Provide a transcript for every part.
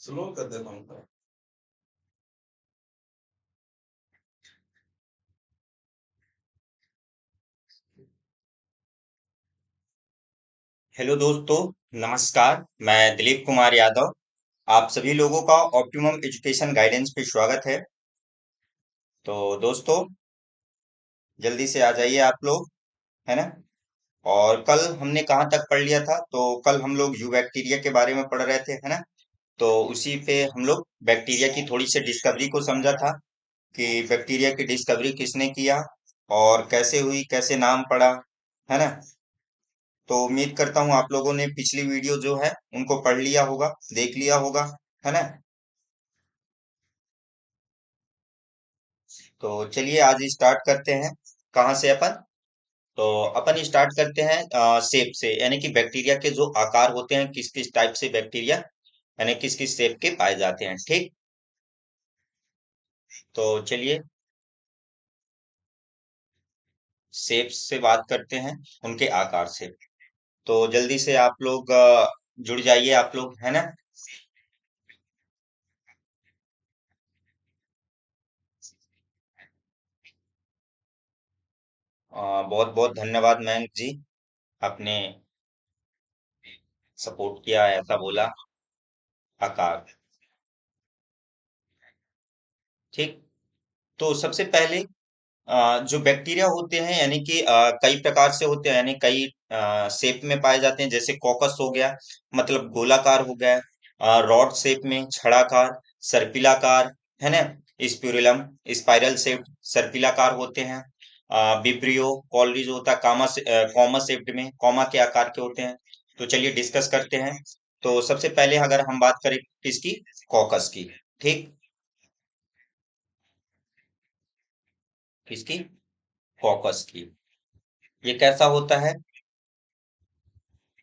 Slow कर देता हूँ। हेलो दोस्तों, नमस्कार। मैं दिलीप कुमार यादव। आप सभी लोगों का ऑप्टिमम एजुकेशन गाइडेंस पे स्वागत है। तो दोस्तों, जल्दी से आ जाइए आप लोग, है ना। और कल हमने कहाँ तक पढ़ लिया था? तो कल हम लोग यू बैक्टीरिया के बारे में पढ़ रहे थे, है ना। तो उसी पे हम लोग बैक्टीरिया की थोड़ी सी डिस्कवरी को समझा था कि बैक्टीरिया की डिस्कवरी किसने किया और कैसे हुई, कैसे नाम पड़ा, है ना। तो उम्मीद करता हूँ आप लोगों ने पिछली वीडियो जो है उनको पढ़ लिया होगा, देख लिया होगा, है ना। तो चलिए आज स्टार्ट करते हैं। कहाँ से अपन? तो अपन स्टार्ट करते हैं शेप से, यानी कि बैक्टीरिया के जो आकार होते हैं, किस किस टाइप से बैक्टीरिया यानी किस किस शेप के पाए जाते हैं, ठीक। तो चलिए शेप से बात करते हैं, उनके आकार से। तो जल्दी से आप लोग जुड़ जाइए, आप लोग, है ना। बहुत बहुत धन्यवाद मयंक जी, आपने सपोर्ट किया, ऐसा बोला। आकार, ठीक। तो सबसे पहले जो बैक्टीरिया होते हैं, यानी कि कई प्रकार से होते हैं, यानी कई शेप में पाए जाते हैं। जैसे कॉकस हो गया, मतलब गोलाकार हो गया। रॉड शेप में, छड़ाकार, सर्पिलाकार, है ना। स्पिरुलम, स्पाइरल शेप, सर्पिलाकार होते हैं। विब्रियो, कॉलरी जो होता है कामा से, कॉमा शेप्ड में, कॉमा के आकार के होते हैं। तो चलिए डिस्कस करते हैं। तो सबसे पहले अगर हम बात करें किसकी, कॉकस की, ठीक। किसकी? कॉकस की। ये कैसा होता है?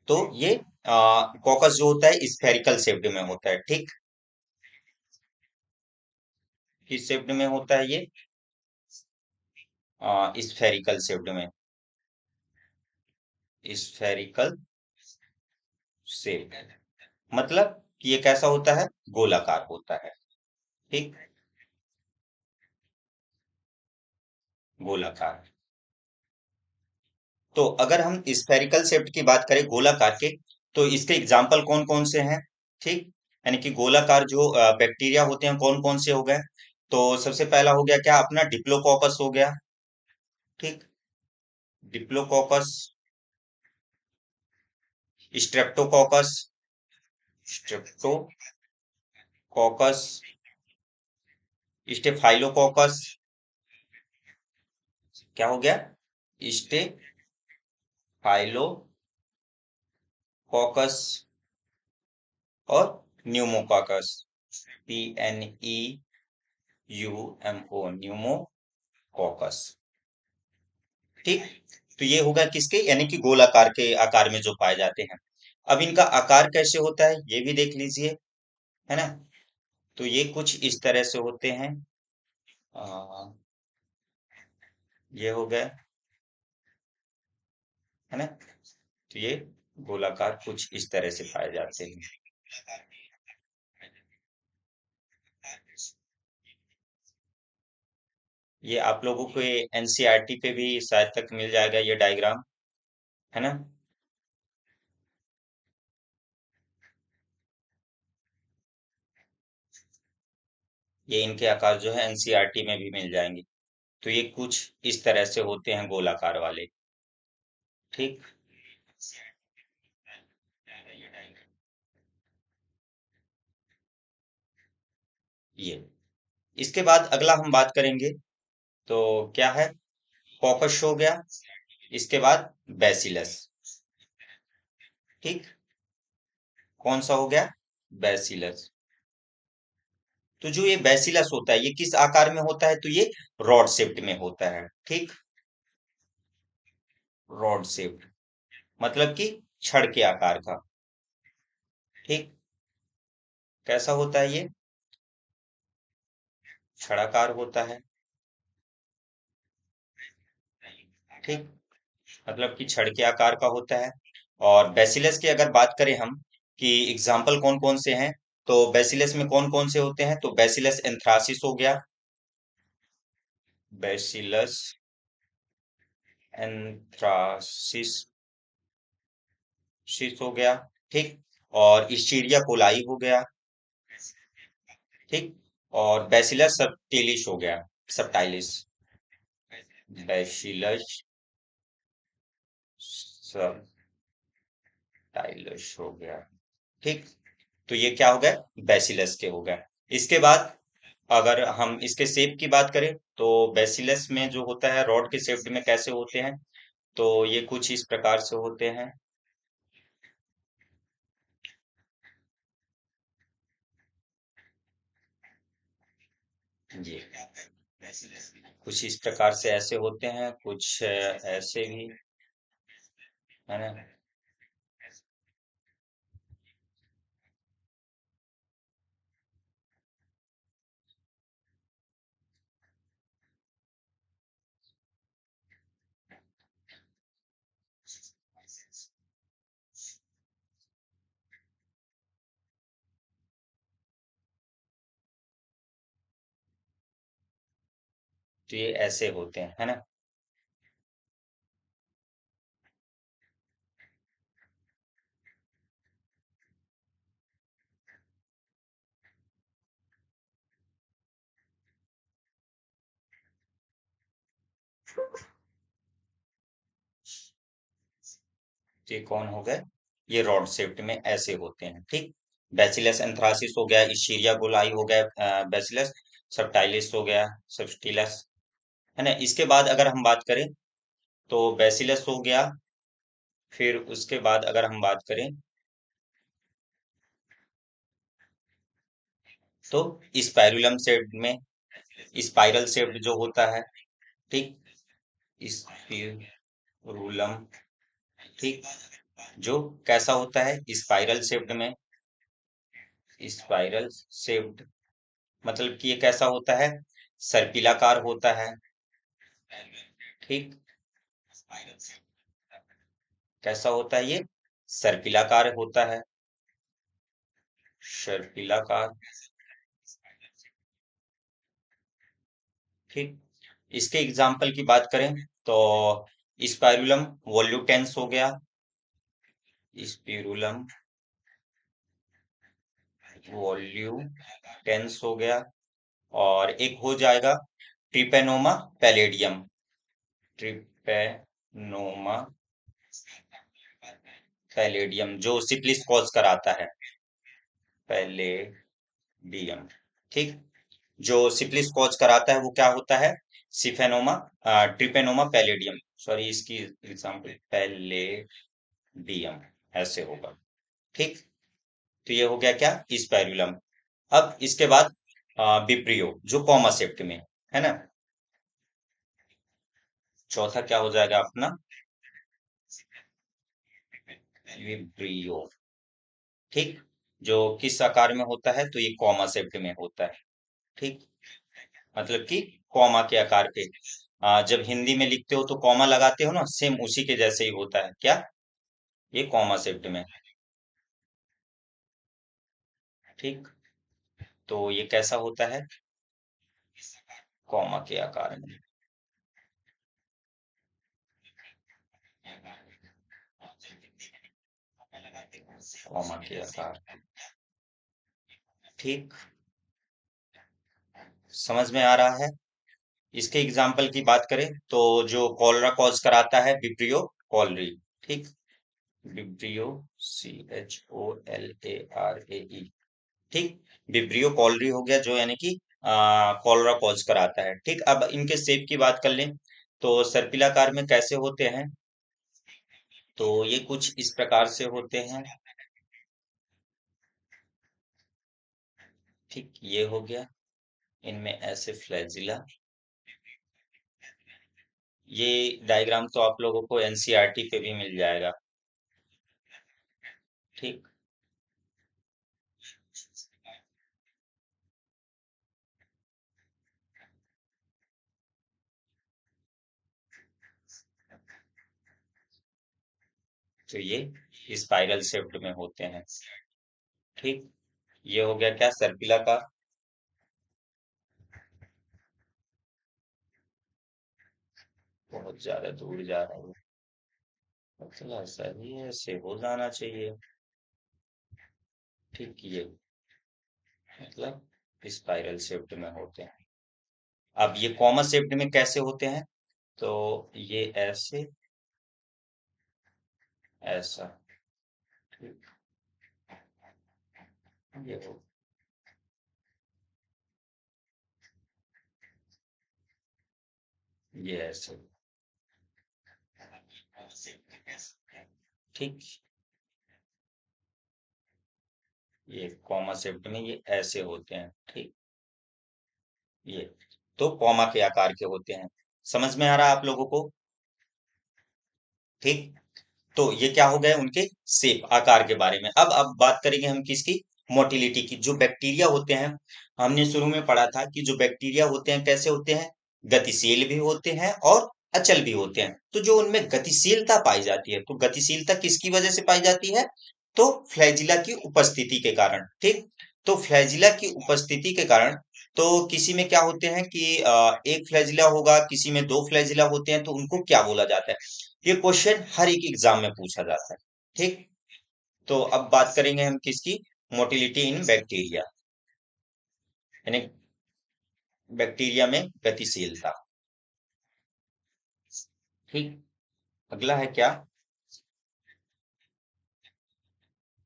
तो ये कॉकस जो होता है स्फेरिकल शेप्ड में होता है, ठीक। किस शेप्ड में होता है ये? स्फेरिकल शेप्ड में, स्फेरिकल शेप, मतलब कि ये कैसा होता है, गोलाकार होता है, ठीक। गोलाकार। तो अगर हम स्फेरिकल शेप की बात करें, गोलाकार के, तो इसके एग्जाम्पल कौन कौन से हैं, ठीक। यानी कि गोलाकार जो बैक्टीरिया होते हैं कौन कौन से हो गए? तो सबसे पहला हो गया क्या अपना, डिप्लोकोकस हो गया, ठीक। डिप्लोकोकस, स्ट्रेप्टोकोकस, स्ट्रेप्टोकोकस, स्टेफाइलोकोकस, क्या हो गया, स्टेफाइलोकोकस, और न्यूमोकोकस, PNEUMO, न्यूमोकोकस, ठीक। तो ये होगा किसके, यानी कि गोलाकार के आकार में जो पाए जाते हैं। अब इनका आकार कैसे होता है ये भी देख लीजिए, है ना। तो ये कुछ इस तरह से होते हैं। आ, ये हो गए, है ना। तो ये गोलाकार कुछ इस तरह से पाए जाते हैं। ये आप लोगों को एनसीईआरटी पे भी शायद तक मिल जाएगा ये डायग्राम, है ना। ये इनके आकार जो है एनसीईआरटी में भी मिल जाएंगे। तो ये कुछ इस तरह से होते हैं गोलाकार वाले, ठीक। ये इसके बाद अगला हम बात करेंगे, तो क्या है, कॉकस हो गया। इसके बाद बैसिलस, ठीक। कौन सा हो गया, बैसिलस। तो जो ये बैसिलस होता है ये किस आकार में होता है? तो ये रॉड शेप्ड में होता है, ठीक। रॉड शेप्ड, मतलब कि छड़ के आकार का, ठीक। कैसा होता है ये? छड़ाकार होता है, ठीक। मतलब कि छड़ के आकार का होता है। और बैसिलस की अगर बात करें हम कि एग्जाम्पल कौन कौन से हैं, तो बैसिलस में कौन कौन से होते हैं? तो बैसिलस एंथ्रासिस हो गया, बैसिलस एंथ्रासिस हो गया, ठीक। और इस्चीरिया कोलाई हो गया, ठीक। और बैसिलस सबटिलिस हो गया, सबटाइलिस, बैसिलस सबटाइलिस हो गया, ठीक। तो ये क्या हो गया? बैसिलस के हो गया। इसके बाद अगर हम इसके शेप की बात करें तो बैसिलस में जो होता है रॉड के शेप में कैसे होते हैं? तो ये कुछ इस प्रकार से होते हैं, ये कुछ इस प्रकार से ऐसे होते हैं, कुछ ऐसे भी, है ना। तो ये ऐसे होते हैं, है ना। तो ये कौन हो गए? ये रॉड शेप्ड में ऐसे होते हैं, ठीक। बैसिलस एंथ्रासिस हो गया, इschieria गोलाई हो गया, बैसिलस सबटाइलिस हो गया, सबस्टिलस, है ना। इसके बाद अगर हम बात करें तो बैसिलस हो गया, फिर उसके बाद अगर हम बात करें तो स्पाइरुलम शेप में, स्पाइरल शेप जो होता है, ठीक, स्पिरुलम, ठीक, जो कैसा होता है? स्पाइरल शेप्ड में, स्पाइरल शेप्ड, मतलब कि ये कैसा होता है? सर्पिलाकार होता है, ठीक। कैसा होता है ये? सर्पिलाकार होता है, सर्पिलाकार, ठीक। इसके एग्जाम्पल की बात करें तो स्पाइरुलम वोल्यूटेंस हो गया, स्पिरुलम वोल्यूटेंस हो गया, और एक हो जाएगा ट्रिपेनोमा पैलेडियम, ट्रिपेनोमा पैलेडियम जो सिफिलिस कॉज कराता है, पैलेडियम, ठीक। जो सिफिलिस कॉज कराता है वो क्या होता है? सिफेनोमा, ट्रिपेनोमा पैलेडियम, सॉरी इसकी एग्जांपल पैलेडियम, ऐसे होगा, ठीक। तो ये हो गया क्या? स्पाइरुलम। अब इसके बाद विप्रियो जो कॉमा सेप्ट में, है ना। चौथा क्या हो जाएगा अपना? विप्रियो, ठीक। जो किस आकार में होता है? तो ये कॉमा शेप्ड में होता है, ठीक। मतलब कि कॉमा के आकार पे, जब हिंदी में लिखते हो तो कॉमा लगाते हो ना, सेम उसी के जैसे ही होता है, क्या? ये कॉमा शेप्ड में, ठीक। तो ये कैसा होता है? कॉमा के आकार में, कॉमा के आकार, ठीक। समझ में आ रहा है? इसके एग्जाम्पल की बात करें तो जो कॉलरा कॉज कराता है विब्रियो कॉलरी, ठीक। विब्रियो, CHOLARAE, ठीक। विब्रियो कॉलरी हो गया जो यानी कि कॉलरा कॉज कराता है, ठीक। अब इनके शेप की बात कर लें तो सर्पिलाकार में कैसे होते हैं? तो ये कुछ इस प्रकार से होते हैं, ठीक। ये हो गया, इनमें ऐसे फ्लैजिला, ये डायग्राम तो आप लोगों को एनसीईआरटी पे भी मिल जाएगा, ठीक। तो ये स्पाइरल शेप्ड में होते हैं, ठीक। ये हो गया क्या, सर्पिलाकार। बहुत ज्यादा दूर जा रहा है, मतलब सही है, ऐसे हो जाना चाहिए। ठीक, ये मतलब स्पाइरल शेप्ड में होते हैं। अब ये कॉमा शेप्ड में कैसे होते हैं, तो ये ऐसे, ऐसा, ठीक, ये हो, ये ऐसे, ठीक, ये कॉमा शेप्ड में ये ऐसे होते हैं, ठीक। ये तो कॉमा के आकार के होते हैं। समझ में आ रहा है आप लोगों को? ठीक। तो ये क्या हो गए उनके शेप, आकार के बारे में। अब बात करेंगे हम किसकी, मोटिलिटी की। जो बैक्टीरिया होते हैं, हमने शुरू में पढ़ा था कि जो बैक्टीरिया होते हैं कैसे होते हैं, गतिशील भी होते हैं और अचल भी होते हैं। तो जो उनमें गतिशीलता पाई जाती है, तो गतिशीलता किसकी वजह से पाई जाती है, तो फ्लैजिला की उपस्थिति के कारण, ठीक। तो फ्लैजिला की उपस्थिति के कारण, तो किसी में क्या होते हैं कि एक फ्लैजिला होगा, किसी में दो फ्लैजिला होते हैं, तो उनको क्या बोला जाता है। ये क्वेश्चन हर एक एग्जाम में पूछा जाता है, ठीक। तो अब बात करेंगे हम किसकी, मोटिलिटी इन बैक्टीरिया, यानी बैक्टीरिया में गतिशीलता, ठीक। अगला है क्या,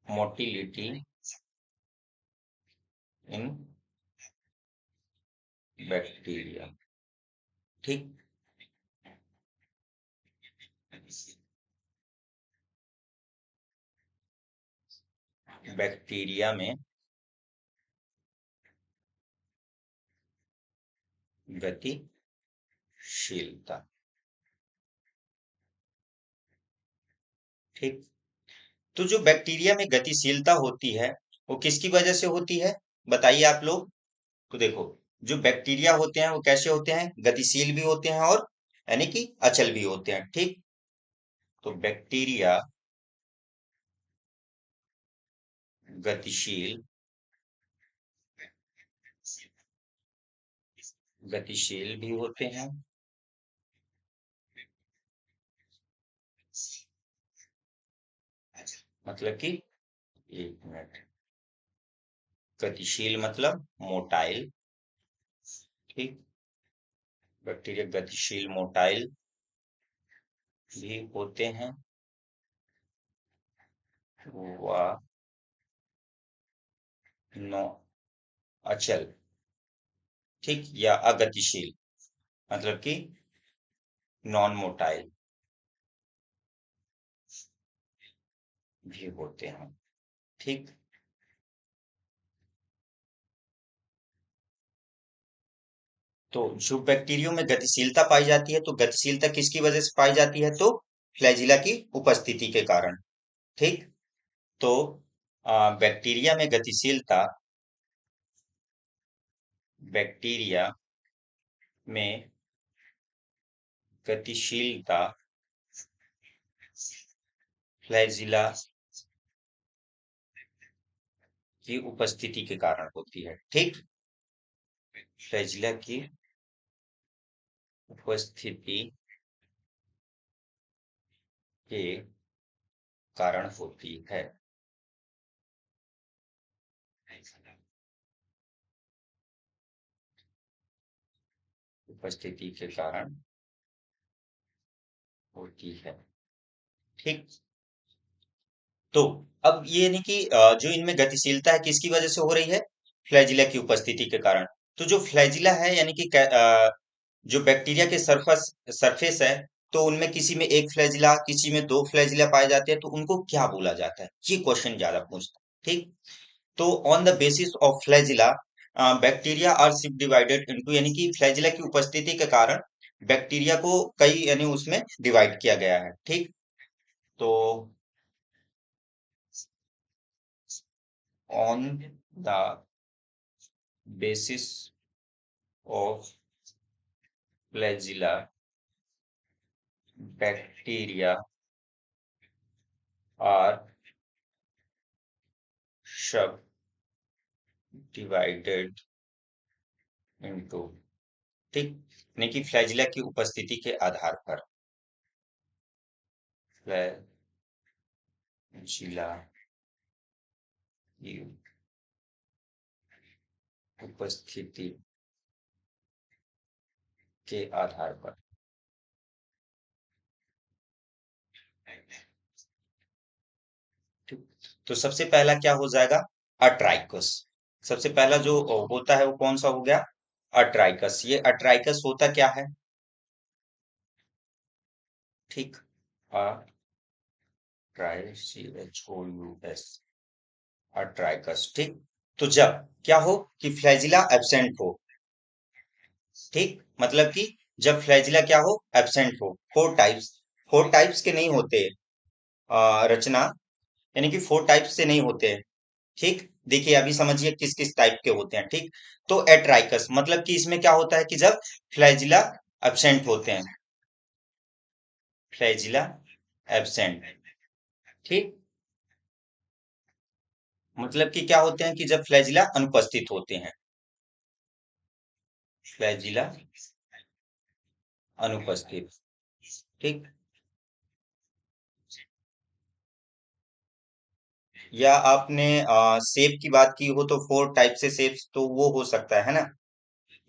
मोटिलिटी इन बैक्टीरिया, ठीक। बैक्टीरिया में गतिशीलता, ठीक। तो जो बैक्टीरिया में गतिशीलता होती है, वो किसकी वजह से होती है, बताइए आप लोग। तो देखो, जो बैक्टीरिया होते हैं वो कैसे होते हैं, गतिशील भी होते हैं और यानी कि अचल भी होते हैं, ठीक। तो बैक्टीरिया गतिशील, गतिशील भी होते हैं, मतलब कि, एक मिनट, गतिशील मतलब मोटाइल, ठीक। बैक्टीरिया गतिशील मोटाइल भी होते हैं, व नो अचल, ठीक, या अगतिशील, मतलब कि नॉन मोटाइल भी होते हैं, ठीक। तो जो बैक्टीरियो में गतिशीलता पाई जाती है, तो गतिशीलता किसकी वजह से पाई जाती है, तो फ्लैजिला की उपस्थिति के कारण, ठीक। तो बैक्टीरिया में गतिशीलता, बैक्टीरिया में गतिशीलता फ्लैजिला की उपस्थिति के कारण होती है, ठीक। फ्लैजिला की उपस्थिति के कारण होती है, उपस्थिति के कारण होती है, ठीक। तो अब ये नहीं कि जो इनमें गतिशीलता है किसकी वजह से हो रही है, फ्लैजिला की उपस्थिति के कारण। तो जो फ्लैजिला है यानी कि जो बैक्टीरिया के सरफेस सरफेस है, तो उनमें किसी में एक फ्लैजिला, किसी में दो फ्लैजिला पाए जाते हैं, तो उनको क्या बोला जाता है, ये क्वेश्चन ज्यादा पूछता है, ठीक। तो on the basis of flagella, bacteria are subdivided into, यानी कि फ्लैजिला की उपस्थिति के कारण बैक्टीरिया को कई यानी उसमें डिवाइड किया गया है, ठीक। तो on the basis of flagella, bacteria are subdivided into, ठीक, यानी कि फ्लैजिला की उपस्थिति के आधार पर फ्लैजिला की उपस्थिति के आधार पर, ठीक। तो सबसे पहला क्या हो जाएगा, अट्राइकस। सबसे पहला जो होता है वो कौन सा हो गया, अट्राइकस। ये अट्राइकस होता क्या है, ठीक, अट्राइकस, अट्राइकस, ठीक। तो जब क्या हो कि फ्लैजिला एब्सेंट हो, ठीक, मतलब कि जब फ्लैजिला क्या हो, एब्सेंट हो। फोर टाइप्स के नहीं होते रचना, यानी कि फोर टाइप्स से नहीं होते, ठीक। देखिए अभी समझिए किस किस टाइप के होते हैं, ठीक। तो एट्राइकस मतलब कि इसमें क्या होता है कि जब फ्लैजिला एब्सेंट होते हैं, फ्लैजिला एब्सेंट, ठीक, मतलब कि क्या होते हैं कि जब फ्लैजिला अनुपस्थित होते हैं, फ्लैजिला अनुपस्थित, ठीक। या आपने शेप की बात की हो तो फोर टाइप से शेप्स तो वो हो सकता है ना,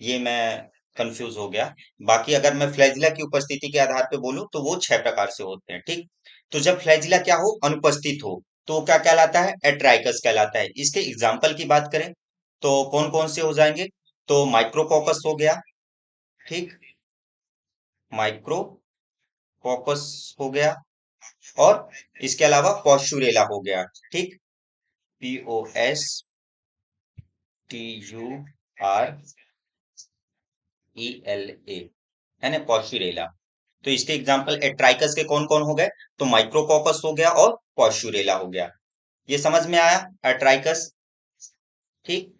ये मैं कंफ्यूज हो गया। बाकी अगर मैं फ्लैजिला की उपस्थिति के आधार पे बोलूं तो वो छह प्रकार से होते हैं, ठीक। तो जब फ्लैजिला क्या हो, अनुपस्थित हो, तो वो क्या कहलाता है, एट्राइकस कहलाता है। इसके एग्जाम्पल की बात करें तो कौन कौन से हो जाएंगे, तो माइक्रोकोकस हो गया, ठीक, माइक्रोकोकस हो गया, और इसके अलावा पॉस्चुरेला हो गया, ठीक, POSTURELA, है ना, पॉस्चुरेला। तो इसके एग्जाम्पल एट्राइकस के कौन कौन हो गए, तो माइक्रोकोकस हो गया और पॉस्चुरेला हो गया। ये समझ में आया, एट्राइकस, ठीक।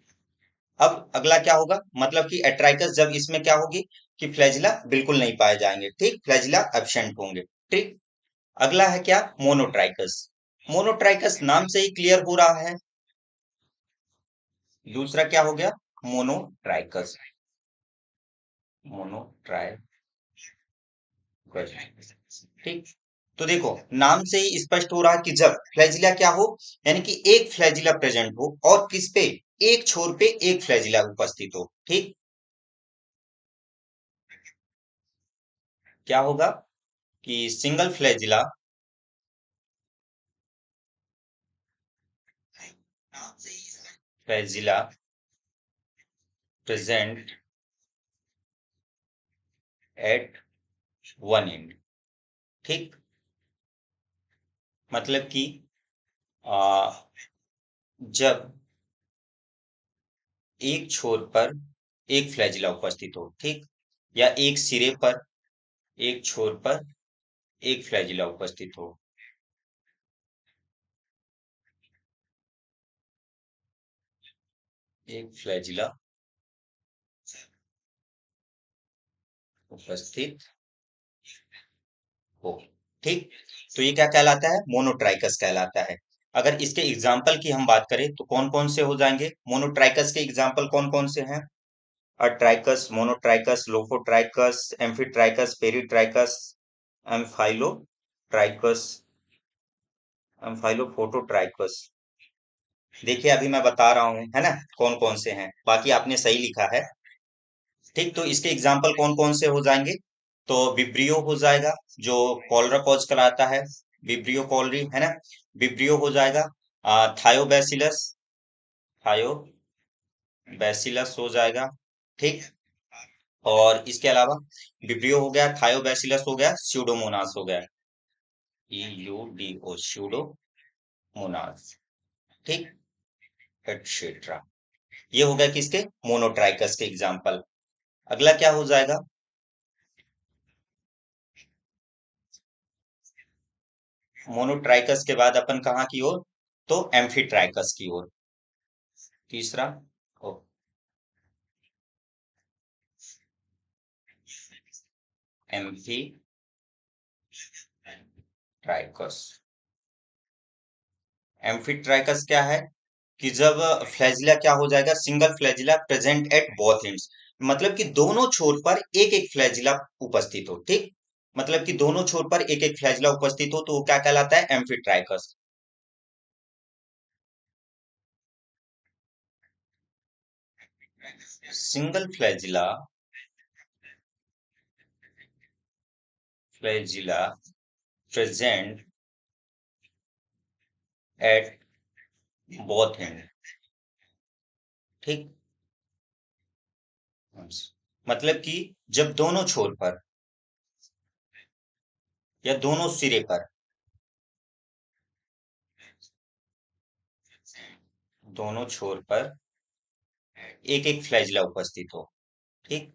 अब अगला क्या होगा, मतलब कि एट्राइकस जब इसमें क्या होगी कि फ्लैजिला बिल्कुल नहीं पाए जाएंगे, ठीक, फ्लैजिला एब्सेंट होंगे, ठीक। अगला है क्या, मोनोट्राइकस। मोनोट्राइकस नाम से ही क्लियर हो रहा है। दूसरा क्या हो गया, मोनोट्राइकस, मोनोट्राइकस, ठीक। तो देखो नाम से ही स्पष्ट हो रहा है कि जब फ्लैजिला क्या हो, यानी कि एक फ्लैजिला प्रेजेंट हो और किस पे, एक छोर पे एक फ्लैजिला उपस्थित हो, ठीक। क्या होगा कि single flagella, flagella present at one and, ठीक, मतलब कि आ, जब एक छोर पर एक फ्लैजिला उपस्थित हो, ठीक, या एक सिरे पर, एक छोर पर एक फ्लैजिला उपस्थित हो, एक फ्लैजिला उपस्थित हो, ठीक। तो ये क्या कहलाता है, मोनोट्राइकस कहलाता है। अगर इसके एग्जाम्पल की हम बात करें तो कौन कौन से हो जाएंगे, मोनोट्राइकस के एग्जाम्पल कौन कौन से हैं, अट्राइकस, मोनोट्राइकस, लोफोट्राइकस, एम्फीट्राइकस, पेरीट्राइकस, एम्फाइलोट्राइकस, एम्फाइलोफोटोट्राइकस। देखिए अभी मैं बता रहा हूँ, है ना, कौन कौन से हैं, बाकी आपने सही लिखा है, ठीक। तो इसके एग्जाम्पल कौन कौन से हो जाएंगे, तो विब्रियो हो जाएगा, जो कॉलरा कॉज कराता है, विब्रियो कॉलरी, है ना, विब्रियो हो जाएगा। थायोबैसिलस, थायोबैसिलस हो जाएगा, ठीक। और इसके अलावा विब्रियो हो गया, थायोबैसिलस हो गया, स्यूडोमोनास हो गया, EUDO, स्यूडोमोनास, ठीक, एटसेट्रा। ये हो गया किसके, मोनोट्राइकस के एग्जाम्पल। अगला क्या हो जाएगा, मोनोट्राइकस के बाद अपन कहाँ की ओर, तो एम्फीट्राइकस की ओर। तीसरा, ओ, एम्फीट्राइकस। एम्फीट्राइकस क्या है, कि जब फ्लैजिला क्या हो जाएगा, single flagella present at both ends, मतलब कि दोनों छोर पर एक एक फ्लैजिला उपस्थित हो, ठीक। मतलब कि दोनों छोर पर एक एक फ्लैजिला उपस्थित हो तो वो क्या कहलाता है, amphitrichous. Single flagella, flagella present at both and, ठीक। मतलब कि जब दोनों छोर पर या दोनों सिरे पर, दोनों छोर पर एक एक फ्लैजिला उपस्थित हो, ठीक।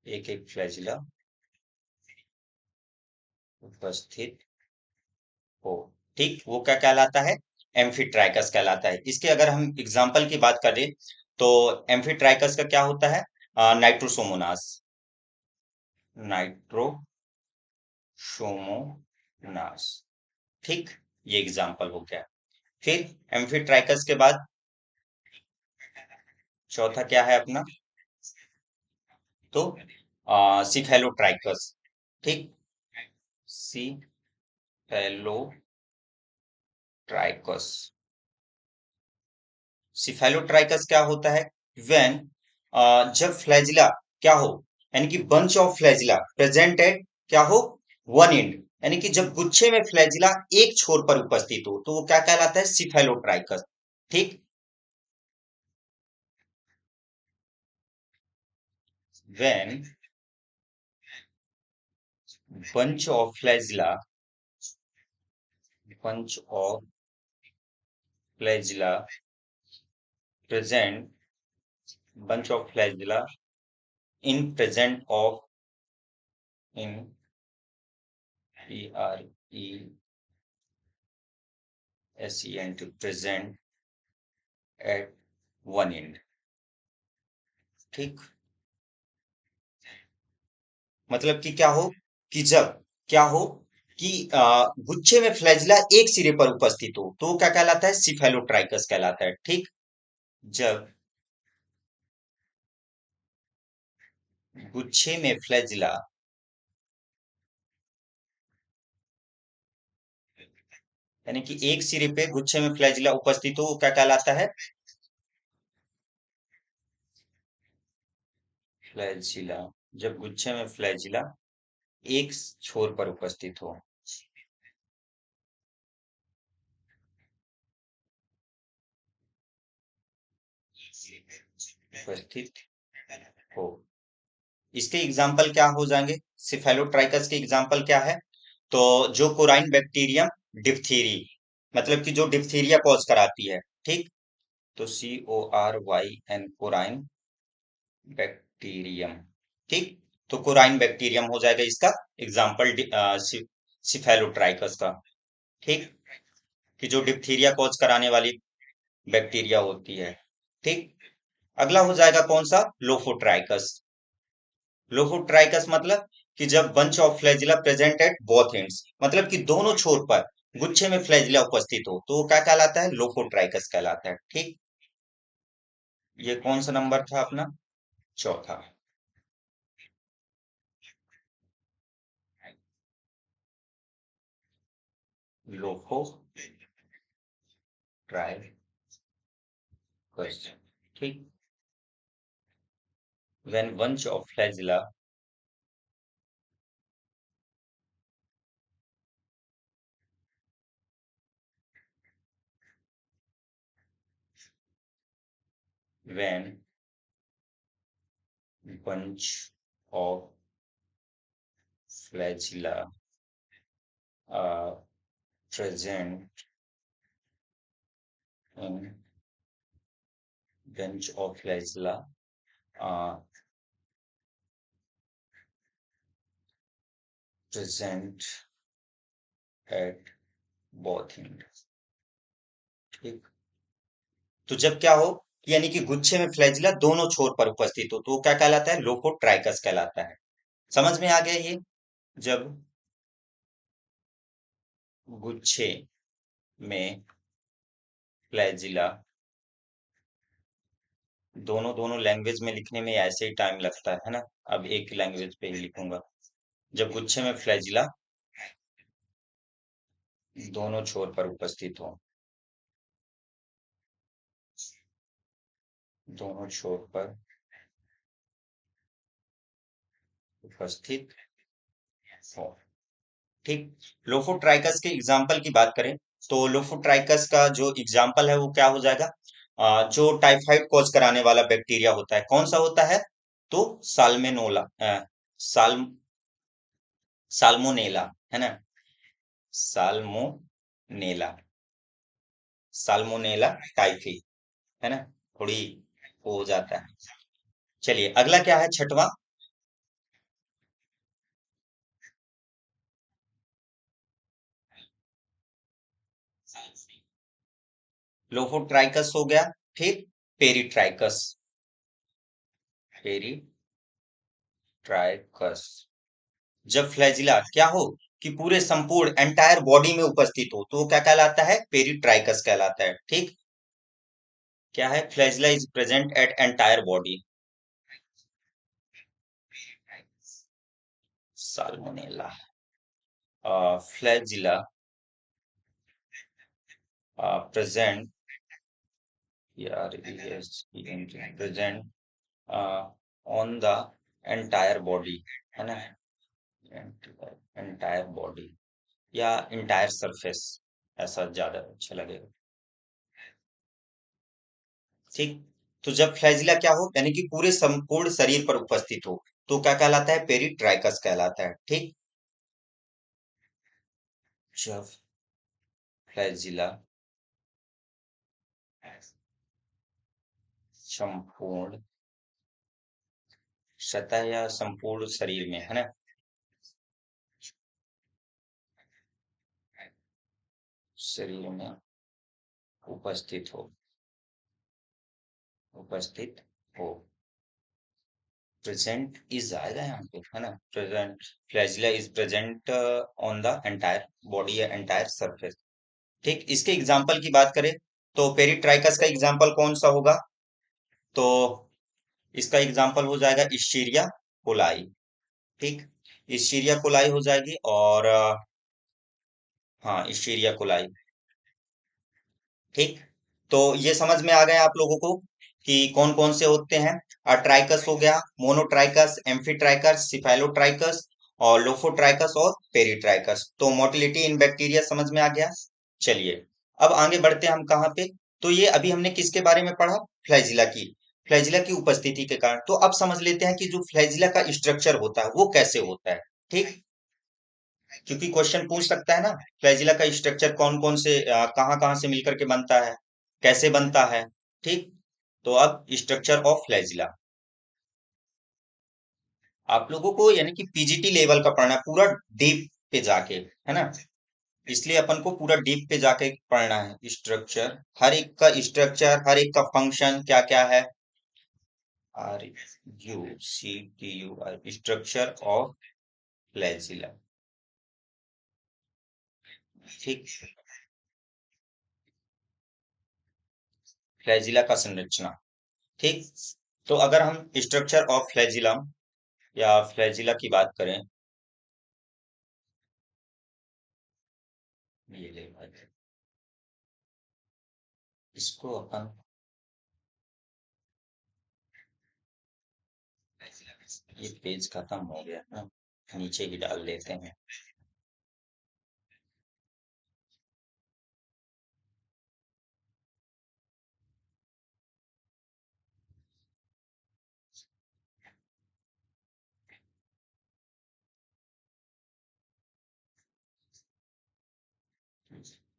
एक एक फ्लैजिला उपस्थित हो, ठीक, वो क्या कहलाता है, एम्फीट्राइकस कहलाता है। इसके अगर हम एग्जाम्पल की बात करें तो एम्फीट्राइकस का क्या होता है, नाइट्रोसोमोनास, नाइट्रोसोमोनास, ठीक। ये एग्जाम्पल हो गया। फिर एम्फीट्राइकस के बाद चौथा क्या है अपना, तो सिफेलोट्राइकस, ठीक। सिफेलोट्राइकस, सिफेलोट्राइकस क्या होता है, व्हेन, जब फ्लैजिला क्या हो, यानी कि bunch of flagella present at क्या हो, वन एंड, यानी कि जब गुच्छे में फ्लैजिला एक छोर पर उपस्थित हो तो वो क्या कहलाता है, सिफेलोट्राइकस, ठीक। When bunch of flagella, bunch of flagella present, bunch of flagella in present of, in present, present at one end, ठीक। मतलब कि क्या हो, कि जब क्या हो कि गुच्छे में फ्लैजिला एक सिरे पर उपस्थित हो तो वो क्या कहलाता है, सिफेलोट्राइकस कहलाता है, ठीक। जब गुच्छे में फ्लैजिला, यानी कि एक सिरे पे गुच्छे में फ्लैजिला उपस्थित हो वो क्या कहलाता है, फ्लैजिला, जब गुच्छे में फ्लैजिला एक छोर पर उपस्थित हो, उपस्थित हो, इसके एग्जाम्पल क्या हो जाएंगे, सिफेलोट्राइकस के एग्जाम्पल क्या है, तो जो कोराइन बैक्टीरियम डिप्थीरी, मतलब कि जो डिप्थीरिया कॉज कराती है, ठीक। तो CORYN, कोराइन बैक्टीरियम, ठीक। तो कोराइन बैक्टीरियम हो जाएगा इसका एग्जाम्पल, सिफेलोट्राइकस का, ठीक, कि जो डिप्थीरिया कॉज कराने वाली बैक्टीरिया होती है, ठीक। अगला हो जाएगा कौन सा, लोफोट्राइकस। लोफोट्राइकस मतलब कि जब bunch of flagella present at both ends, मतलब कि दोनों छोर पर गुच्छे में फ्लैजिला उपस्थित हो तो वो क्या कहलाता है, लोफोट्राइकस कहलाता है, ठीक। ये कौन सा नंबर था अपना, चौथा। लोफोट्राइकस, ठीक। when bunch of flagella, when bunch of flagella are present in, bunch of flagella are present at both ends, ठीक। तो जब क्या हो कि यानी कि गुच्छे में फ्लैजिला दोनों छोर पर उपस्थित हो तो वो क्या कहलाता है, लोफोट्राइकस कहलाता है। समझ में आ गया ये, जब गुच्छे में फ्लैजिला, दोनों दोनों लैंग्वेज में लिखने में ऐसे ही टाइम लगता है ना। अब एक लैंग्वेज पे ही लिखूंगा। जब गुच्छे में फ्लैजिला दोनों छोर पर उपस्थित हो, दोनों छोर पर उपस्थित हो। ठीक। लोफोट्राइकस के एग्जाम्पल की बात करें तो लोफोट्राइकस का जो एग्जाम्पल है वो क्या हो जाएगा? जो टाइफाइड कॉज कराने वाला बैक्टीरिया होता है, कौन सा होता है? तो साल्मेनोला, साल साल्मोनेला, है ना। साल्मोनेला, साल्मोनेला टाइफी, है ना। थोड़ी वो हो जाता है। चलिए अगला क्या है, छठवां। लोफोट्राइकस हो गया। फिर पेरिट्राइकस, पेरिट्राइकस। जब फ्लैजिला क्या हो कि पूरे संपूर्ण एंटायर बॉडी में उपस्थित हो तो वो क्या कहलाता है? पेरिट्राइकस कहलाता है। ठीक। क्या है? Flagella is present at entire body. Salmonella, flagella present, यार yes present on the entire body, है ना। एंटायर बॉडी या एंटायर सरफेस, ऐसा ज्यादा अच्छा लगेगा। ठीक। तो जब फ्लैजिला क्या हो यानी कि पूरे संपूर्ण शरीर पर उपस्थित हो तो क्या कहलाता है? पेरिट्राइकस कहलाता है। ठीक। जब फ्लैजिला संपूर्ण सतह या संपूर्ण शरीर में, है ना, शरीर में उपस्थित हो, उपस्थित हो। प्रेजेंट इज आएगा यहाँ पे, है ना। Present, flagella is present on the entire body या एंटायर सरफेस। ठीक। इसके एग्जाम्पल की बात करें तो पेरिट्राइकस का एग्जाम्पल कौन सा होगा? तो इसका एग्जाम्पल हो जाएगा इश्चीरिया कोलाई। ठीक। इश्चीरिया कोलाई हो जाएगी। और हाँ, इश्चीरिया कोलाई। ठीक। तो ये समझ में आ गए आप लोगों को कि कौन कौन से होते हैं। ट्राइकस हो गया, मोनोट्राइकस, एम्फीट्राइकस, सिफाइलोट्राइकस और लोफोट्राइकस और पेरिट्राइकस। तो मोटिलिटी इन बैक्टीरिया समझ में आ गया। चलिए अब आगे बढ़ते हैं हम कहाँ पे। तो ये अभी हमने किसके बारे में पढ़ा? फ्लैजिला की। फ्लैजिला की उपस्थिति के कारण। तो अब समझ लेते हैं कि जो फ्लैजिला का स्ट्रक्चर होता है वो कैसे होता है। ठीक। क्योंकि क्वेश्चन पूछ सकता है ना, फ्लैजिला का स्ट्रक्चर कौन कौन से कहाँ कहाँ से मिलकर के बनता है, कैसे बनता है। ठीक। तो अब स्ट्रक्चर ऑफ फ्लैजिला आप लोगों को यानी कि पीजीटी लेवल का पढ़ना है, पूरा डीप पे जाके, है ना। इसलिए अपन को पूरा डीप पे जाके पढ़ना है। स्ट्रक्चर, हर एक का स्ट्रक्चर, हर एक का फंक्शन क्या क्या है। R U C T U R, structure of flagella. ठीक। फ्लैजिला का संरचना। ठीक। तो अगर हम स्ट्रक्चर ऑफ फ्लैजिलम या फ्लैजिला की बात करें, ये ले भाई, इसको अपन ये पेज खत्म हो गया ना, नीचे ही डाल लेते हैं।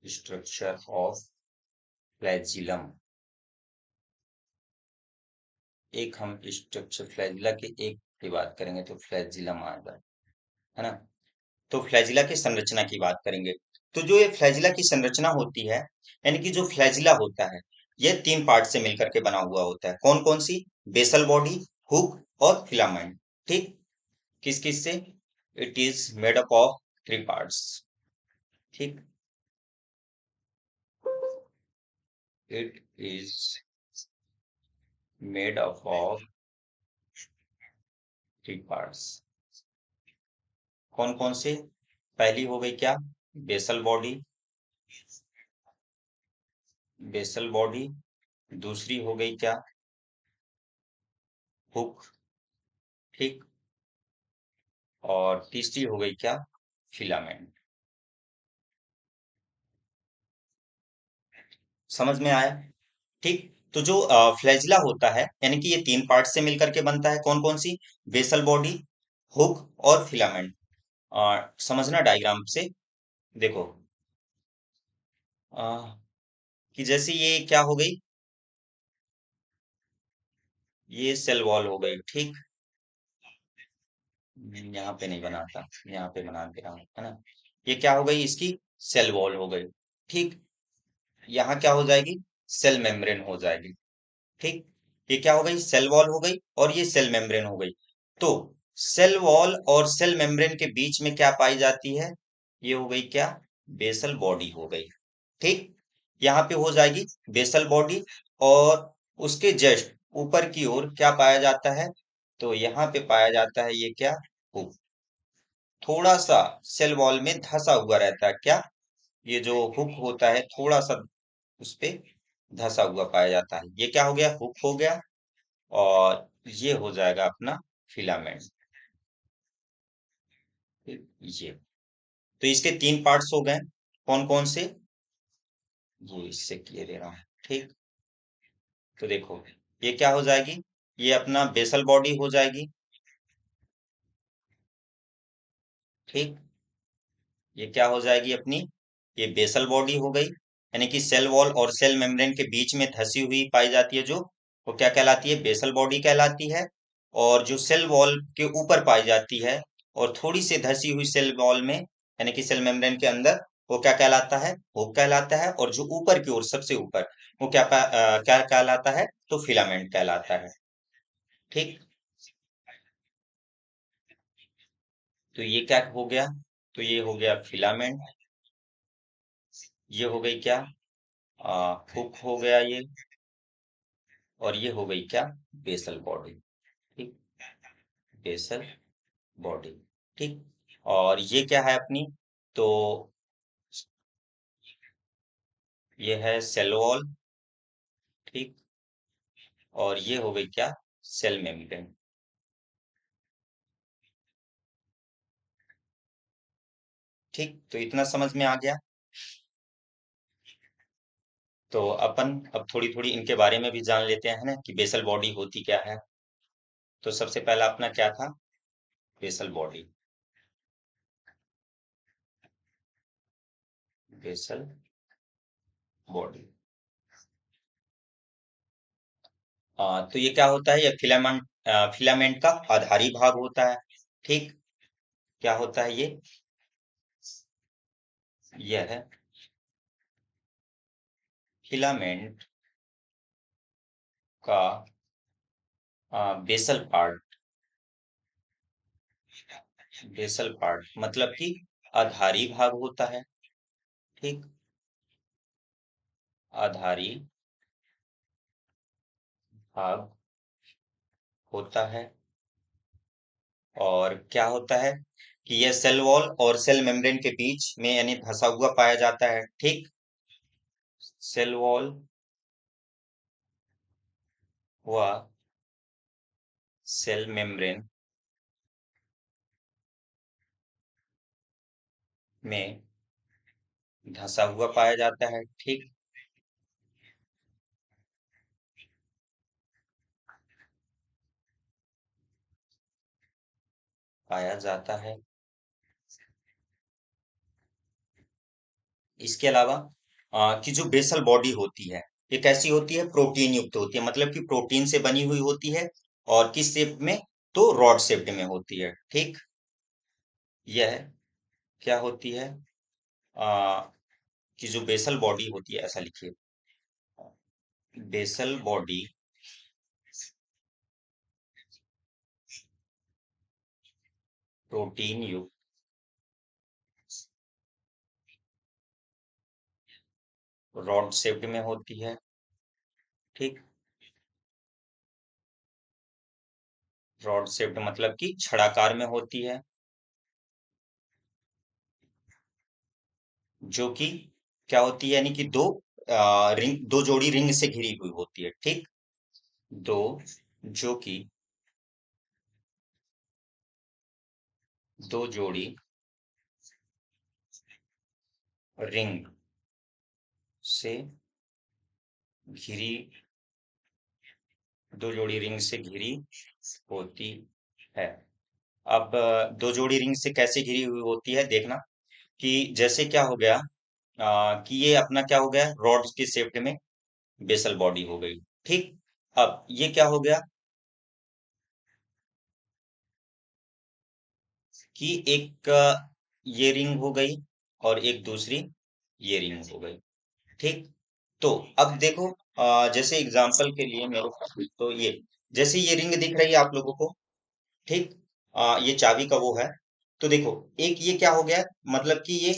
स्ट्रक्चर ऑफ फ्लैजिलम, एक हम स्ट्रक्चर फ्लैजिला के एक की बात करेंगे तो फ्लैजिलम आएगा, है ना। तो फ्लैजिला की संरचना की बात करेंगे। तो जो ये फ्लैजिला की संरचना होती है यानी कि जो फ्लैजिला होता है ये तीन पार्ट से मिलकर के बना हुआ होता है। कौन कौन सी? बेसल बॉडी, हुक और फिलामेंट। ठीक। किस किस से? It is made up of three parts. ठीक। It is made up of three parts. कौन कौन से? पहली हो गई क्या? Basal body, basal body. दूसरी हो गई क्या? हुक, ठीक। और तीसरी हो गई क्या? फिलामेंट। समझ में आया? ठीक। तो जो फ्लैजिला होता है, यानी कि ये तीन पार्ट से मिलकर के बनता है। कौन कौन सी? बेसल बॉडी, हुक और फिलामेंट। समझना डायग्राम से। देखो, अ, कि जैसे ये क्या हो गई, ये सेल वॉल हो गई, ठीक। यहाँ पे नहीं बनाता, यहाँ पे बना दे रहा हूँ, है ना। ये क्या हो गई, इसकी सेल वॉल हो गई, ठीक। यहाँ क्या हो जाएगी? सेल मेम्ब्रेन हो जाएगी, ठीक। ये क्या हो गई? सेल वॉल हो गई और ये सेल मेम्ब्रेन हो गई। तो सेल वॉल और सेल मेम्ब्रेन के बीच में क्या पाई जाती है? ये हो गई क्या? बेसल बॉडी हो गई, ठीक। यहाँ पे हो जाएगी बेसल बॉडी। और उसके जस्ट ऊपर की ओर क्या पाया जाता है? तो यहाँ पे पाया जाता है ये क्या? हुक। थोड़ा सा सेल वॉल में धंसा हुआ रहता है क्या? ये जो हुक होता है थोड़ा सा उस पे धंसा हुआ पाया जाता है। ये क्या हो गया? हुक हो गया। और ये हो जाएगा अपना फिलामेंट, ये। तो इसके तीन पार्ट्स हो गए। कौन कौन से? ये इससे किए दे रहा हूं, ठीक। तो देखो, ये क्या हो जाएगी? ये अपना बेसल बॉडी हो जाएगी, ठीक। ये क्या हो जाएगी अपनी? ये बेसल बॉडी हो गई, यानी कि सेल वॉल और सेल मेम्ब्रेन के बीच में धसी हुई पाई जाती है जो, वो क्या कहलाती है? बेसल बॉडी कहलाती है। और जो सेल वॉल के ऊपर पाई जाती है और थोड़ी सी धसी हुई सेल वॉल में, यानी कि सेल मेम्ब्रेन के अंदर, वो क्या कहलाता है? हुक कहलाता है। और जो ऊपर की ओर सबसे ऊपर, वो क्या कहलाता है? तो फिलामेंट कहलाता है, ठीक। तो ये क्या हो गया? तो ये हो गया फिलामेंट। ये हो गई क्या? हुक हो गया ये। और ये हो गई क्या? बेसल बॉडी, ठीक। बेसल बॉडी, ठीक। और ये क्या है अपनी? तो ये है सेल वॉल, ठीक। और ये हो गई क्या? सेल मेम्ब्रेन, ठीक। तो इतना समझ में आ गया। तो अपन अब थोड़ी थोड़ी इनके बारे में भी जान लेते हैं ना, कि बेसल बॉडी होती क्या है। तो सबसे पहला अपना क्या था? Basal body, basal body. तो ये क्या होता है? ये फिलामेंट का आधारी भाग होता है, ठीक। क्या होता है ये? यह है फिलामेंट का बेसल पार्ट। बेसल पार्ट मतलब कि आधारी भाग होता है, ठीक। आधारी भाग होता है। और क्या होता है कि यह सेल वॉल और सेल मेम्ब्रेन के बीच में यानी धंसा हुआ पाया जाता है, ठीक। सेल वॉल व सेल मेम्ब्रेन में धंसा हुआ पाया जाता है, ठीक। पाया जाता है। इसके अलावा कि जो बेसल बॉडी होती है, ये कैसी होती है? प्रोटीन युक्त होती है, मतलब कि प्रोटीन से बनी हुई होती है। और किस शेप में? तो रॉड शेप्ड में होती है, ठीक। यह क्या होती है? आ, कि जो बेसल बॉडी होती है, ऐसा लिखिए, बेसल बॉडी प्रोटीन युक्त रॉड शेप्ड में होती है, ठीक। रॉड शेप्ड मतलब कि छड़ाकार में होती है, जो कि क्या होती है, यानी कि दो जोड़ी रिंग से घिरी हुई होती है। ठीक। दो जो कि दो जोड़ी रिंग से घिरी दो जोड़ी रिंग से घिरी होती है। अब दो जोड़ी रिंग से कैसे घिरी हुई होती है, देखना कि जैसे क्या हो गया, कि ये अपना क्या हो गया, रॉड के शेप में बेसल बॉडी हो गई। ठीक। अब ये क्या हो गया कि एक ये रिंग हो गई और एक दूसरी ये रिंग हो गई। ठीक। तो अब देखो, जैसे एग्जांपल के लिए मेरे को तो ये जैसे ये रिंग दिख रही है आप लोगों को। ठीक। ये चाबी का वो है। तो देखो, एक ये क्या हो गया, मतलब कि ये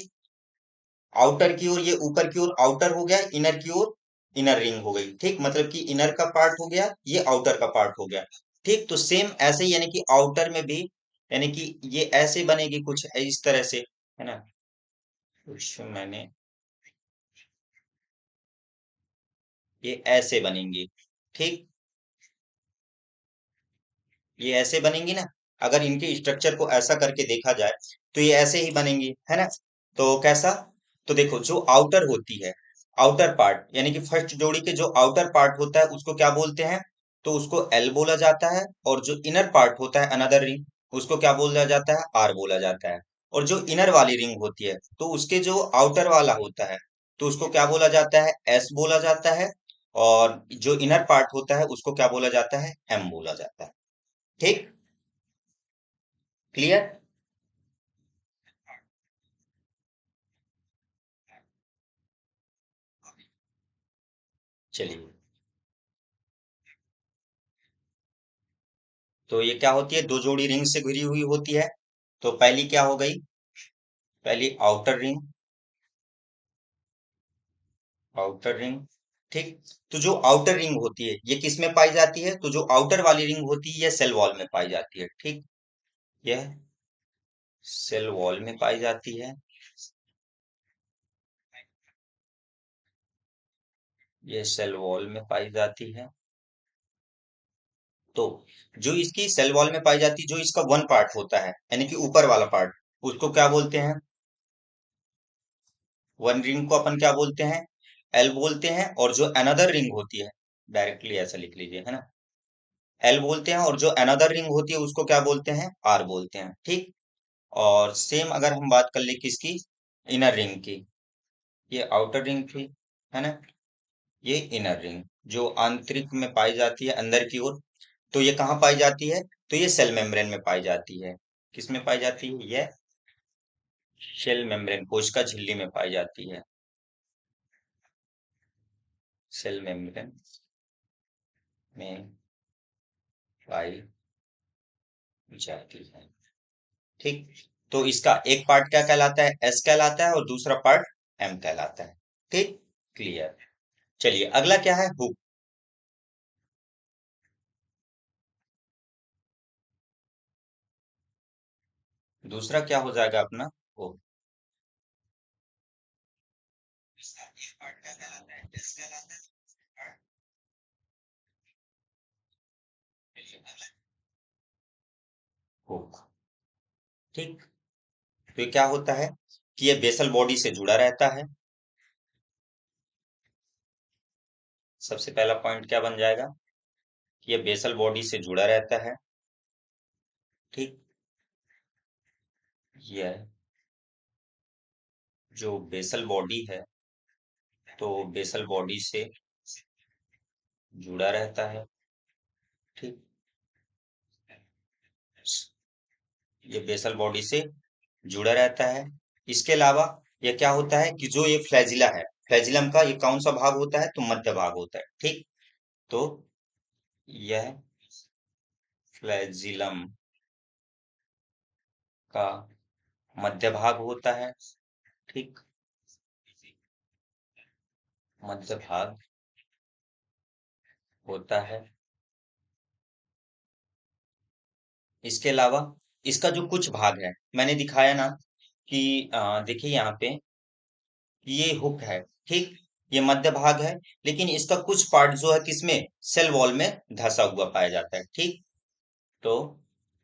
आउटर की ओर, ये ऊपर की ओर आउटर हो गया, इनर की ओर इनर रिंग हो गई। ठीक। मतलब कि इनर का पार्ट हो गया, ये आउटर का पार्ट हो गया। ठीक। तो सेम ऐसे ही, यानी कि आउटर में भी, यानी कि ये ऐसे बनेगी कुछ इस तरह से, है ना। कुछ मैंने ये ऐसे बनेंगी। ठीक। ये ऐसे बनेंगी ना। अगर इनके स्ट्रक्चर को ऐसा करके देखा जाए तो ये ऐसे ही बनेंगी, है ना। तो कैसा, तो देखो जो आउटर होती है, आउटर पार्ट यानी कि फर्स्ट जोड़ी के जो आउटर पार्ट होता है उसको क्या बोलते हैं, तो उसको एल बोला जाता है। और जो इनर पार्ट होता है अनदर रिंग, उसको क्या बोला जाता है, आर बोला जाता है। और जो इनर वाली रिंग होती है तो उसके जो आउटर वाला होता है तो उसको क्या बोला जाता है, एस बोला जाता है। और जो इनर पार्ट होता है उसको क्या बोला जाता है, एम बोला जाता है। ठीक। क्लियर। चलिए, तो ये क्या होती है, दो जोड़ी रिंग से घिरी हुई होती है। तो पहली क्या हो गई, पहली आउटर रिंग, आउटर रिंग। ठीक। तो जो आउटर रिंग होती है ये किस में पाई जाती है, तो जो आउटर वाली रिंग होती है ये सेल वॉल में पाई जाती है। ठीक। यह सेल वॉल में पाई जाती है, ये सेल वॉल में पाई जाती है। तो जो इसकी सेल वॉल में पाई जाती है, जो इसका वन पार्ट होता है यानी कि ऊपर वाला पार्ट, उसको क्या बोलते हैं, वन रिंग को अपन क्या बोलते हैं, एल बोलते हैं। और जो अनदर रिंग होती है, डायरेक्टली ऐसा लिख लीजिए, है ना, एल बोलते हैं। और जो अनदर रिंग होती है उसको क्या बोलते हैं, आर बोलते हैं। ठीक। और सेम अगर हम बात कर ले किसकी, इनर रिंग की, ये आउटर रिंग थी, है ना, ये इनर रिंग जो आंतरिक में पाई जाती है अंदर की ओर। तो ये कहाँ पाई जाती है, तो ये सेल मेम्ब्रेन में पाई जाती है। किस में पाई जाती है, ये सेल मेम्ब्रेन, कोशिका झिल्ली में पाई जाती है, सेल मेम्ब्रेन में पाई जाती है। ठीक। तो इसका एक पार्ट क्या कहलाता है, एस कहलाता है, और दूसरा पार्ट एम कहलाता है। ठीक। क्लियर। चलिए अगला क्या है, हुक। दूसरा क्या हो जाएगा अपना, हुक। इसका एक पार्ट क्या कहलाता है, एस कहलाता है, पार्ट हुक। ठीक। तो ये क्या होता है कि ये बेसल बॉडी से जुड़ा रहता है। सबसे पहला पॉइंट क्या बन जाएगा कि ये बेसल बॉडी से जुड़ा रहता है। ठीक। ये जो बेसल बॉडी है, तो बेसल बॉडी से जुड़ा रहता है। ठीक। ये बेसल बॉडी से जुड़ा रहता है। इसके अलावा ये क्या होता है कि जो ये फ्लैजिला है, फ्लैजिलम का ये कौन सा भाग होता है, तो मध्य भाग होता है। ठीक। तो यह फ्लैजिलम का मध्य भाग होता है। ठीक। मध्य भाग होता है। इसके अलावा इसका जो कुछ भाग है मैंने दिखाया ना कि देखिए यहाँ पे ये हुक है, ठीक, ये मध्य भाग है, लेकिन इसका कुछ पार्ट जो है किसमें, सेल वॉल में धंसा हुआ पाया जाता है, ठीक। तो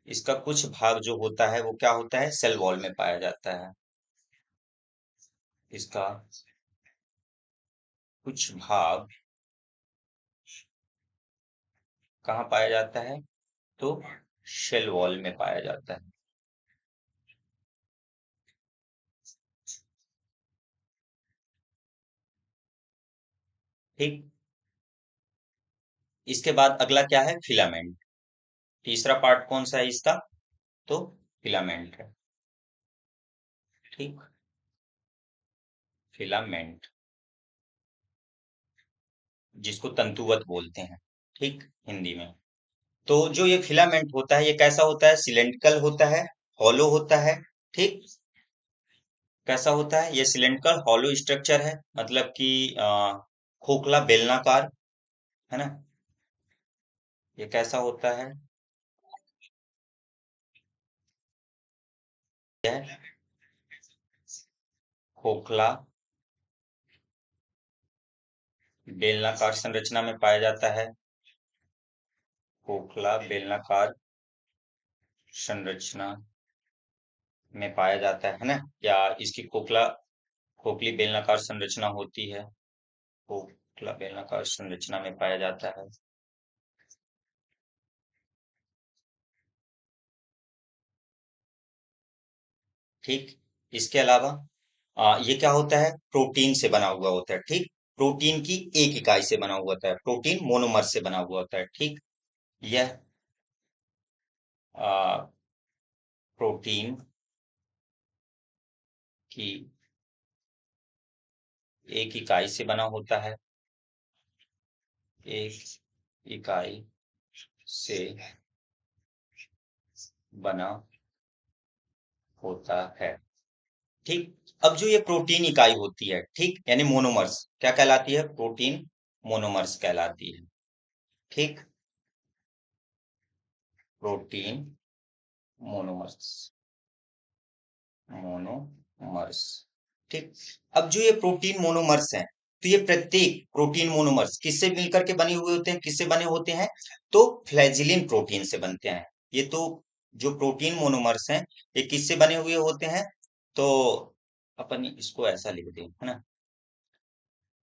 इसका कुछ भाग जो होता है वो क्या होता है, सेल वॉल में पाया जाता है। इसका कुछ भाग कहाँ पाया जाता है, तो शेल वॉल में पाया जाता है। ठीक। इसके बाद अगला क्या है, फिलामेंट। तीसरा पार्ट कौन सा है इसका, तो फिलामेंट है, ठीक। फिलामेंट, जिसको तंतुवत बोलते हैं, ठीक, हिंदी में। तो जो ये फिलामेंट होता है ये कैसा होता है, सिलेंड्रिकल होता है, हॉलो होता है, ठीक। कैसा होता है, ये सिलेंड्रिकल हॉलो स्ट्रक्चर है, मतलब कि खोखला बेलनाकार, है ना। ये कैसा होता है, यह खोखला बेलनाकार संरचना में पाया जाता है। खोखला बेलनाकार संरचना में पाया जाता है ना, या इसकी खोखली बेलनाकार संरचना होती है, खोखला बेलनाकार संरचना में पाया जाता है। ठीक। इसके अलावा ये क्या होता है, प्रोटीन से बना हुआ होता है, ठीक। प्रोटीन की एक इकाई से बना हुआ होता है, प्रोटीन मोनोमर से बना हुआ होता है, ठीक। यह आ, प्रोटीन की एक इकाई से बना होता है, एक इकाई से बना होता है, ठीक। अब जो ये प्रोटीन इकाई होती है, ठीक, यानी मोनोमर्स क्या कहलाती है, प्रोटीन मोनोमर्स कहलाती है, ठीक। प्रोटीन मोनोमर्स, मोनोमर्स, ठीक। अब जो ये प्रोटीन मोनोमर्स हैं, तो ये प्रत्येक प्रोटीन मोनोमर्स किससे मिलकर के बने हुए होते हैं, किससे बने होते हैं, तो फ्लैजिलिन प्रोटीन से बनते हैं। ये तो जो प्रोटीन मोनोमर्स हैं ये किससे बने हुए होते हैं, तो अपन इसको ऐसा लिख दें, है ना,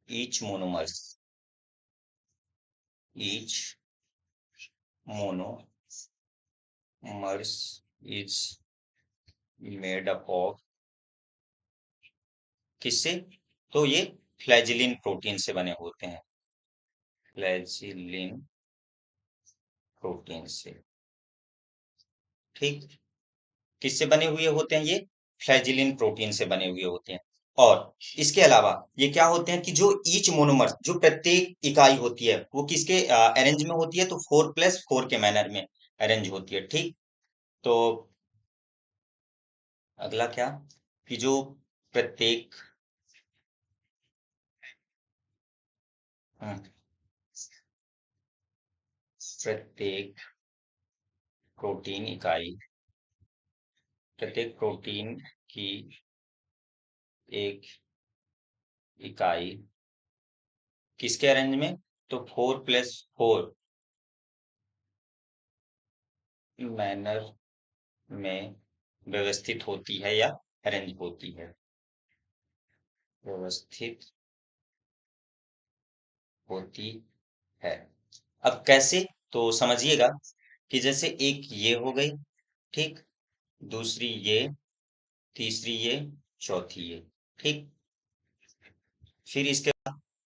each monomers, each monomers is made up of, किससे, तो ये फ्लैजिलिन प्रोटीन से बने होते हैं, फ्लैजिलिन प्रोटीन से, ठीक। किससे बने हुए होते हैं ये, फ्लैजिलिन प्रोटीन से बने हुए होते हैं। और इसके अलावा ये क्या होते हैं कि जो ईच मोनोमर, जो प्रत्येक इकाई होती है वो किसके अरेंज में होती है, तो 4+4 के मैनर में अरेंज होती है, ठीक। तो अगला क्या, कि जो प्रत्येक हम्म, प्रत्येक प्रोटीन इकाई, प्रत्येक प्रोटीन की एक इकाई किसके अरेंज में, तो 4+4 मैनर में व्यवस्थित होती है या अरेंज होती है, व्यवस्थित होती है। अब कैसे, तो समझिएगा कि जैसे एक ये हो गई, ठीक, दूसरी ये, तीसरी ये, चौथी ये, ठीक। फिर इसके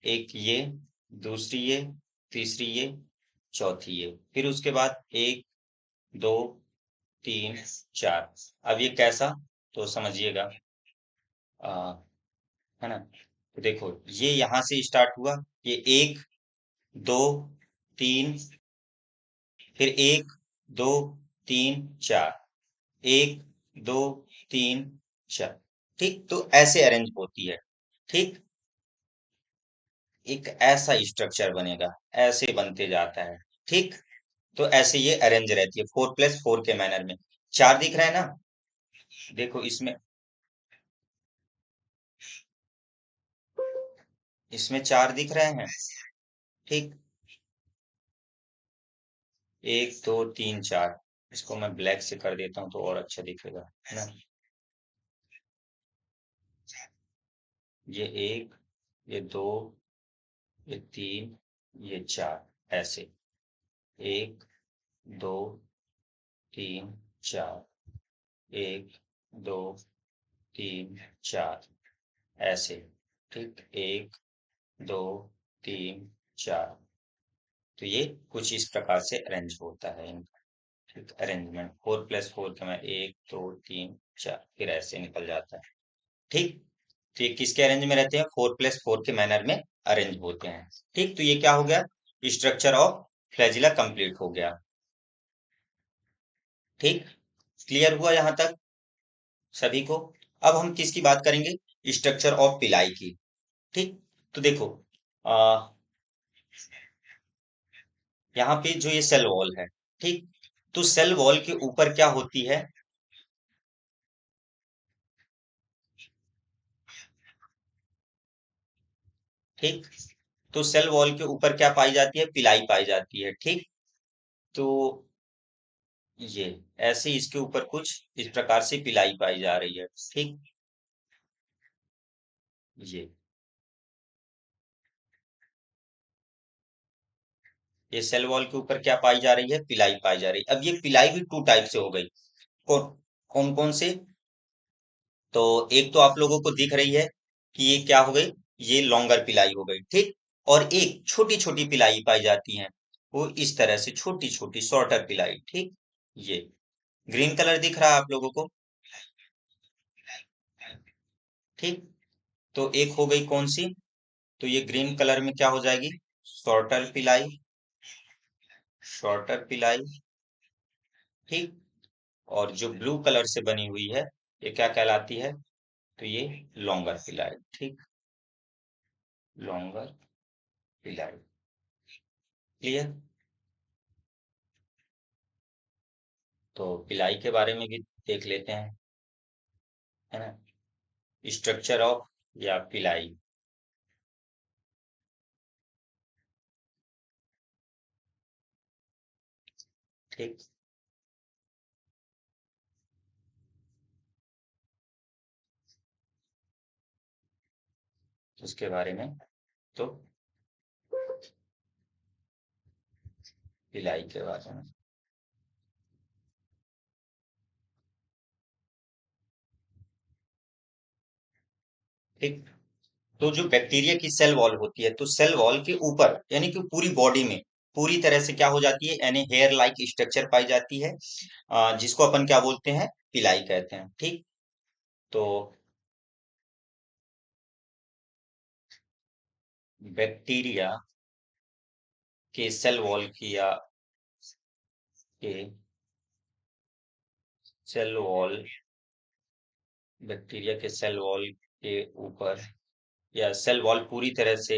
एक ये, दूसरी ये, तीसरी ये, चौथी ये, फिर उसके बाद एक, दो, तीन, चार। अब ये कैसा, तो समझिएगा, है ना, तो देखो ये यहां से स्टार्ट हुआ, ये एक, दो, तीन, फिर एक, दो, तीन, चार, एक, दो, तीन, चार, ठीक। तो ऐसे अरेंज होती है, ठीक। एक ऐसा स्ट्रक्चर बनेगा, ऐसे बनते जाता है। ठीक, तो ऐसे ये अरेंज रहती है 4+4 के मैनर में। चार दिख रहा है ना, देखो इसमें, इसमें चार दिख रहे हैं। ठीक, एक दो तीन चार। इसको मैं ब्लैक से कर देता हूँ तो और अच्छा दिखेगा, है ना। ये एक, ये दो, ये तीन, ये चार, ऐसे। एक, दो, तीन, चार। एक, दो, तीन, चार, ऐसे। ठीक, एक, दो, तीन, चार। तो ये कुछ इस प्रकार से अरेंज होता है इनका। ठीक, अरेंजमेंट 4+4 का मैं एक, दो, तीन, चार, फिर ऐसे निकल जाता है। ठीक, तो ये किसके अरेंज में रहते हैं? 4+4 के मैनर में अरेंज होते हैं। ठीक, तो ये क्या हो गया? स्ट्रक्चर ऑफ फ्लैजिला कंप्लीट हो गया। ठीक, क्लियर हुआ यहां तक सभी को? अब हम किसकी बात करेंगे? स्ट्रक्चर ऑफ पिलाई की। ठीक, तो देखो, आ, यहाँ पे जो ये सेल वॉल है, ठीक, तो सेल वॉल के ऊपर क्या होती है? ठीक, तो सेल वॉल के ऊपर क्या पाई जाती है? पिलाई पाई जाती है। ठीक, तो ये ऐसे इसके ऊपर कुछ इस प्रकार से पिलाई पाई जा रही है। ठीक, ये सेल वॉल के ऊपर क्या पाई जा रही है? पिलाई पाई जा रही है। अब ये पिलाई भी टू टाइप से हो गई। कौन कौन कौन से? तो एक तो आप लोगों को दिख रही है कि ये क्या हो गई, ये लॉन्गर पिलाई हो गई। ठीक, और एक छोटी छोटी पिलाई पाई जाती है, वो इस तरह से छोटी छोटी शॉर्टर पिलाई। ठीक, ये ग्रीन कलर दिख रहा है आप लोगों को? ठीक, तो एक हो गई कौन सी? तो ये ग्रीन कलर में क्या हो जाएगी? शॉर्टर पिलाई, शॉर्टर पिलाई। ठीक, और जो ब्लू कलर से बनी हुई है, ये क्या कहलाती है? तो ये लॉन्गर पिलाई। ठीक, लॉन्गर पिलाई। क्लियर? तो पिलाई के बारे में भी देख लेते हैं, है ना। स्ट्रक्चर ऑफ या पिलाई। ठीक, उसके बारे में, तो पिलाई के बारे में। ठीक, तो जो बैक्टीरिया की सेल वॉल होती है, तो सेल वॉल के ऊपर यानी कि पूरी बॉडी में पूरी तरह से क्या हो जाती है? यानी हेयर लाइक स्ट्रक्चर पाई जाती है, जिसको अपन क्या बोलते हैं? पिलाई कहते हैं। ठीक, तो बैक्टीरिया के सेल वॉल की या के सेल वॉल, बैक्टीरिया के सेल वॉल के ऊपर या सेल वॉल पूरी तरह से,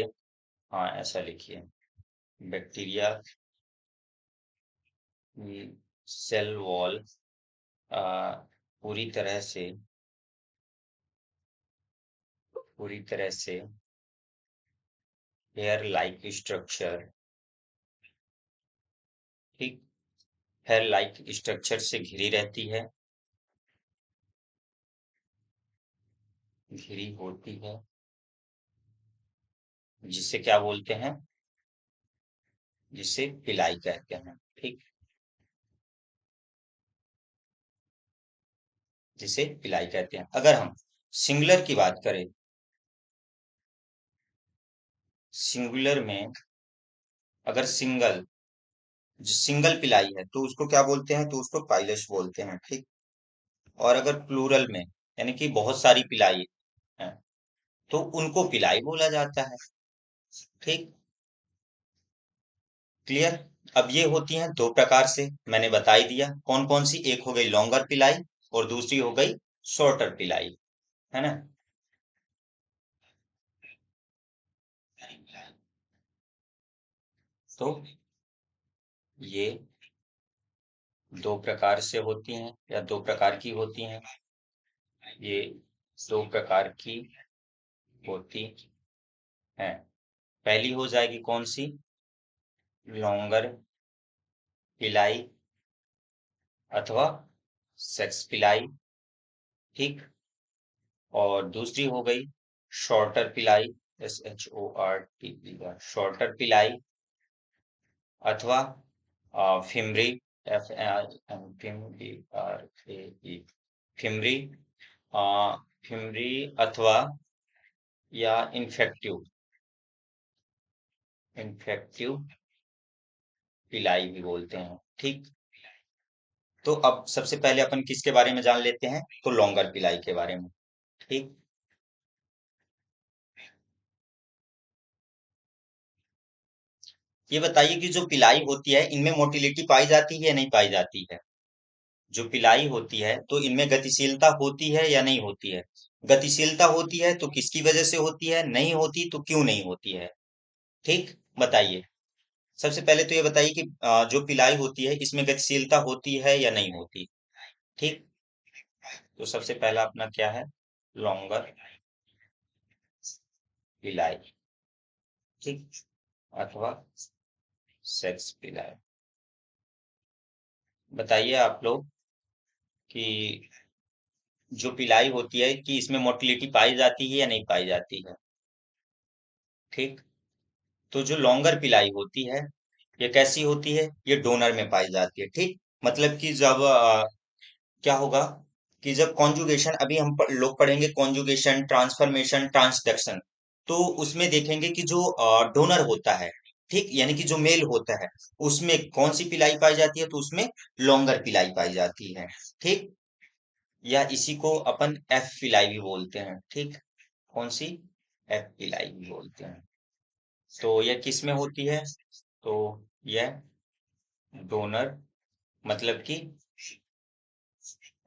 हाँ ऐसा लिखिए, बैक्टीरिया की सेल वॉल पूरी तरह से, पूरी तरह से हेयर लाइक स्ट्रक्चर। ठीक, हेयर लाइक स्ट्रक्चर से घिरी रहती है, घिरी होती है, जिसे क्या बोलते हैं? जिसे पिलाई कहते हैं। ठीक, जिसे पिलाई कहते हैं। अगर हम सिंगुलर की बात करें, सिंगुलर में अगर सिंगल पिलाई है तो उसको क्या बोलते हैं? तो उसको पाइलस बोलते हैं। ठीक, और अगर प्लूरल में यानी कि बहुत सारी पिलाई है, तो उनको पिलाई बोला जाता है। ठीक, क्लियर? अब ये होती हैं दो प्रकार से, मैंने बता ही दिया कौन कौन सी। एक हो गई लॉन्गर पिलाई और दूसरी हो गई शॉर्टर पिलाई, है ना। तो ये दो प्रकार से होती हैं या दो प्रकार की होती हैं। ये दो प्रकार की होती हैं। पहली हो जाएगी कौन सी? लॉन्गर पिलाई अथवा सेक्स पिलाई। ठीक। और दूसरी हो गई शॉर्टर पिलाई, SHORT शॉर्टर पिलाई अथवा फिमरी, FIMBRAE फिमरी, फिमरी अथवा या इन्फेक्टिव इन्फेक्टिव पिलाई भी बोलते हैं। ठीक। तो अब सबसे पहले अपन किसके बारे में जान लेते हैं? तो लॉन्गर पिलाई के बारे में। ठीक। ये बताइए कि जो पिलाई होती है इनमें मोटिलिटी पाई जाती है या नहीं पाई जाती है? जो पिलाई होती है तो इनमें गतिशीलता होती है या नहीं होती है? गतिशीलता होती है तो किसकी वजह से होती है? नहीं होती तो क्यों नहीं होती है? ठीक। बताइए। सबसे पहले तो ये बताइए कि जो पिलाई होती है इसमें गतिशीलता होती है या नहीं होती? ठीक। तो सबसे पहला अपना क्या है? लॉन्गर पिलाई। ठीक। अथवा सेक्स पिलाई। बताइए आप लोग कि जो पिलाई होती है कि इसमें मोटिलिटी पाई जाती है या नहीं पाई जाती है? ठीक। तो जो लॉन्गर पिलाई होती है ये कैसी होती है? ये डोनर में पाई जाती है। ठीक। मतलब कि जब क्या होगा कि जब कॉन्जुगेशन, अभी हम लोग पढ़ेंगे कॉन्जुगेशन, ट्रांसफॉर्मेशन, ट्रांसडक्शन, तो उसमें देखेंगे कि जो डोनर होता है, ठीक, यानी कि जो मेल होता है, उसमें कौन सी पिलाई पाई जाती है? तो उसमें लॉन्गर पिलाई पाई जाती है। ठीक। या इसी को अपन एफ पिलाई भी बोलते हैं। ठीक। कौन सी? एफ पिलाई भी बोलते हैं। तो यह किस में होती है? तो यह डोनर, मतलब कि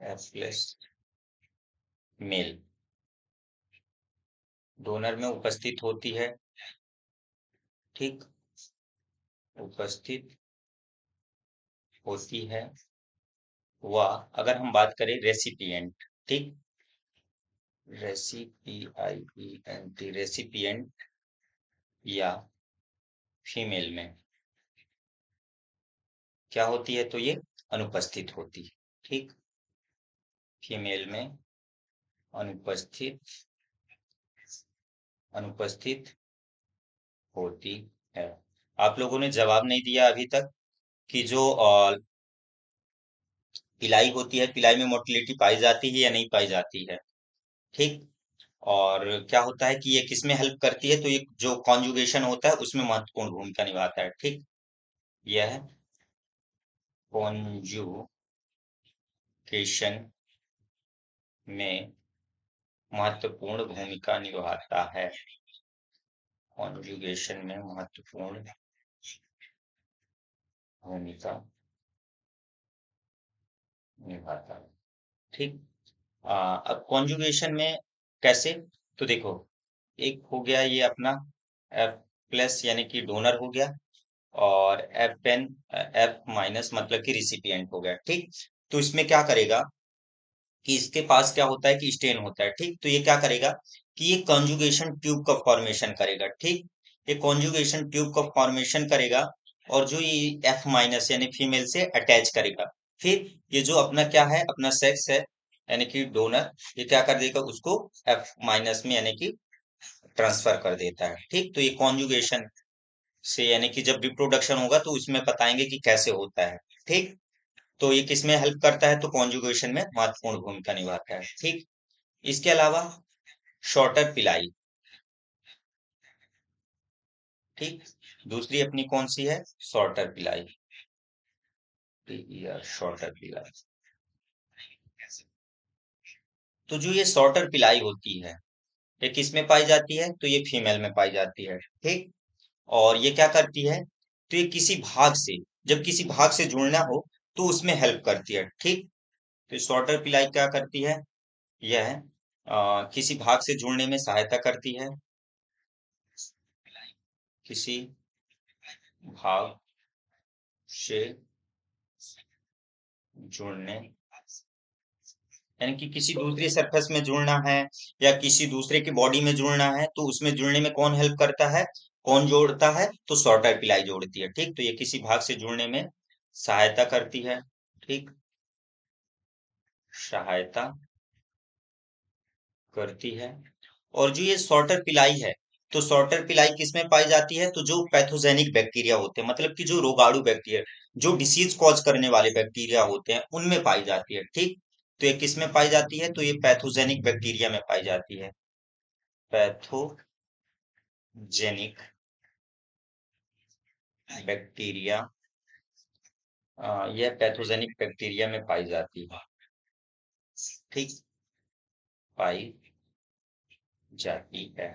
एफ प्लस मेल डोनर में उपस्थित होती है। ठीक। उपस्थित होती है। व अगर हम बात करें रेसिपिएंट, ठीक, रेसिपिएंट, रेसिपिएंट या फीमेल में क्या होती है? तो ये अनुपस्थित होती है। ठीक। फीमेल में अनुपस्थित अनुपस्थित होती है। आप लोगों ने जवाब नहीं दिया अभी तक कि जो पिलाई होती है, पिलाई में मोटिलिटी पाई जाती है या नहीं पाई जाती है? ठीक। और क्या होता है कि ये किसमें हेल्प करती है? तो ये जो कॉन्जुगेशन होता है उसमें महत्वपूर्ण भूमिका निभाता है। ठीक। यह कॉन्जुगेशन में महत्वपूर्ण भूमिका निभाता है। कॉन्जुगेशन में महत्वपूर्ण भूमिका निभाता है। ठीक। अब कॉन्जुगेशन में कैसे? तो देखो, एक हो गया ये अपना एफ प्लस यानी कि डोनर हो गया, और एफ माइनस मतलब कि रिसिपिएंट हो गया। ठीक। तो इसमें क्या करेगा कि इसके पास क्या होता है कि स्टेन होता है। ठीक। तो ये क्या करेगा कि ये कॉन्जुगेशन ट्यूब का फॉर्मेशन करेगा। ठीक। ये कॉन्जुगेशन ट्यूब का फॉर्मेशन करेगा, और जो ये एफ माइनस यानी फीमेल से अटैच करेगा। फिर ये जो अपना क्या है, अपना सेक्स है यानी कि डोनर, ये क्या कर देगा, उसको एफ माइनस में यानी कि ट्रांसफर कर देता है। ठीक। तो ये कॉन्जुगेशन से यानी कि जब रिप्रोडक्शन होगा तो उसमें बताएंगे कि कैसे होता है। ठीक। तो ये किसमें हेल्प करता है? तो कॉन्जुगेशन में महत्वपूर्ण भूमिका निभाता है। ठीक। इसके अलावा शॉर्टर पिलाई। ठीक। दूसरी अपनी कौन सी है? शॉर्टर पिलाई। शॉर्टर पिलाई। तो जो ये शॉर्टर पिलाई होती है ये किस में पाई जाती है? तो ये फीमेल में पाई जाती है। ठीक। और ये क्या करती है? तो ये किसी भाग से, जब किसी भाग से जुड़ना हो तो उसमें हेल्प करती है। ठीक। तो शॉर्टर पिलाई क्या करती है? यह किसी भाग से जुड़ने में सहायता करती है। किसी भाग से जुड़ने, यानी कि किसी दूसरी सरफेस में जुड़ना है या किसी दूसरे की बॉडी में जुड़ना है, तो उसमें जुड़ने में कौन हेल्प करता है, कौन जोड़ता है, तो सॉर्टर पिलाई जोड़ती है। ठीक, तो ये किसी भाग से जुड़ने में सहायता करती है। ठीक, सहायता करती है। और जो ये सॉर्टर पिलाई है, तो सॉर्टर पिलाई किसमें पाई जाती है, तो जो पैथोजेनिक बैक्टीरिया होते हैं, मतलब कि जो रोगाणु बैक्टीरिया, जो डिसीज कॉज करने वाले बैक्टीरिया होते हैं, उनमें पाई जाती है। ठीक, तो ये किसमें पाई जाती है, तो ये पैथोजेनिक बैक्टीरिया में पाई जाती है। पैथोजेनिक बैक्टीरिया, यह पैथोजेनिक बैक्टीरिया में पाई जाती है। ठीक, पाई जाती है।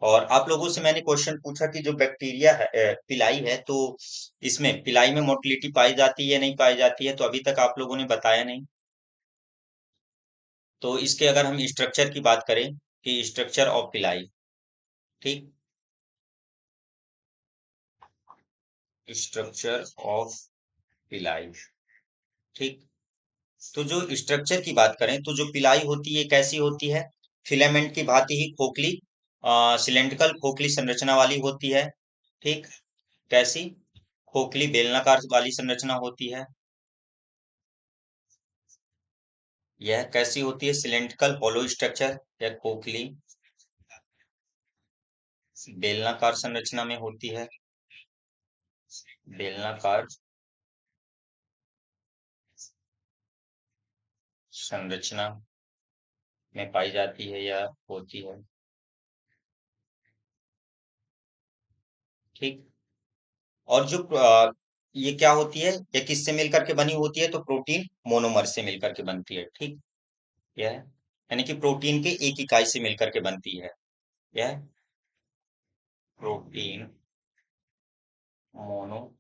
और आप लोगों से मैंने क्वेश्चन पूछा कि जो बैक्टीरिया है, पिलाई है, तो इसमें पिलाई में मोटिलिटी पाई जाती है नहीं पाई जाती है, तो अभी तक आप लोगों ने बताया नहीं। तो इसके अगर हम स्ट्रक्चर की बात करें कि स्ट्रक्चर ऑफ पिलाई, ठीक, स्ट्रक्चर ऑफ पिलाई, ठीक, तो जो स्ट्रक्चर की बात करें तो जो पिलाई होती है कैसी होती है, फिलामेंट की भांति ही खोखली, सिलेंड्रिकल खोखली संरचना वाली होती है। ठीक, कैसी, खोखली बेलनाकार वाली संरचना होती है। यह कैसी होती है, सिलेंड्रिकल होलो स्ट्रक्चर या खोखली बेलनाकार संरचना में होती है। बेलनाकार संरचना में पाई जाती है या होती है। ठीक, और जो ये क्या होती है, ये किससे मिलकर के बनी होती है, तो प्रोटीन मोनोमर से मिलकर के बनती है। ठीक, यह यानी कि प्रोटीन के एक इकाई से मिलकर के बनती है। यह प्रोटीन मोनोमर्स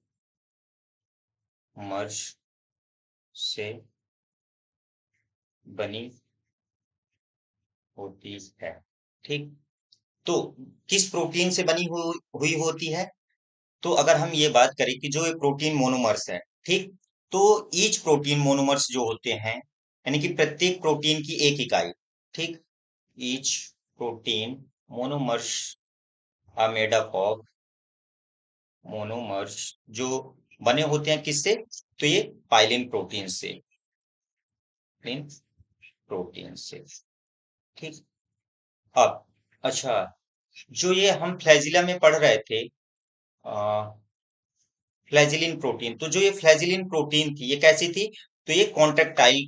से बनी होती है। ठीक, तो किस प्रोटीन से बनी हुई होती है, तो अगर हम ये बात करें कि जो ये प्रोटीन मोनोमर्स है, ठीक, तो ईच प्रोटीन मोनोमर्स जो होते हैं, यानी कि प्रत्येक प्रोटीन की एक इकाई, ठीक, each protein monomers are made up of monomers, जो बने होते हैं किससे, तो ये पाइलिन प्रोटीन से, पाइलिन प्रोटीन से। ठीक, अब अच्छा, जो ये हम फ्लैजिला में पढ़ रहे थे, फ्लैजिलिन प्रोटीन, तो जो ये फ्लैजिलिन प्रोटीन थी ये कैसी थी, तो ये कॉन्ट्रेक्टाइल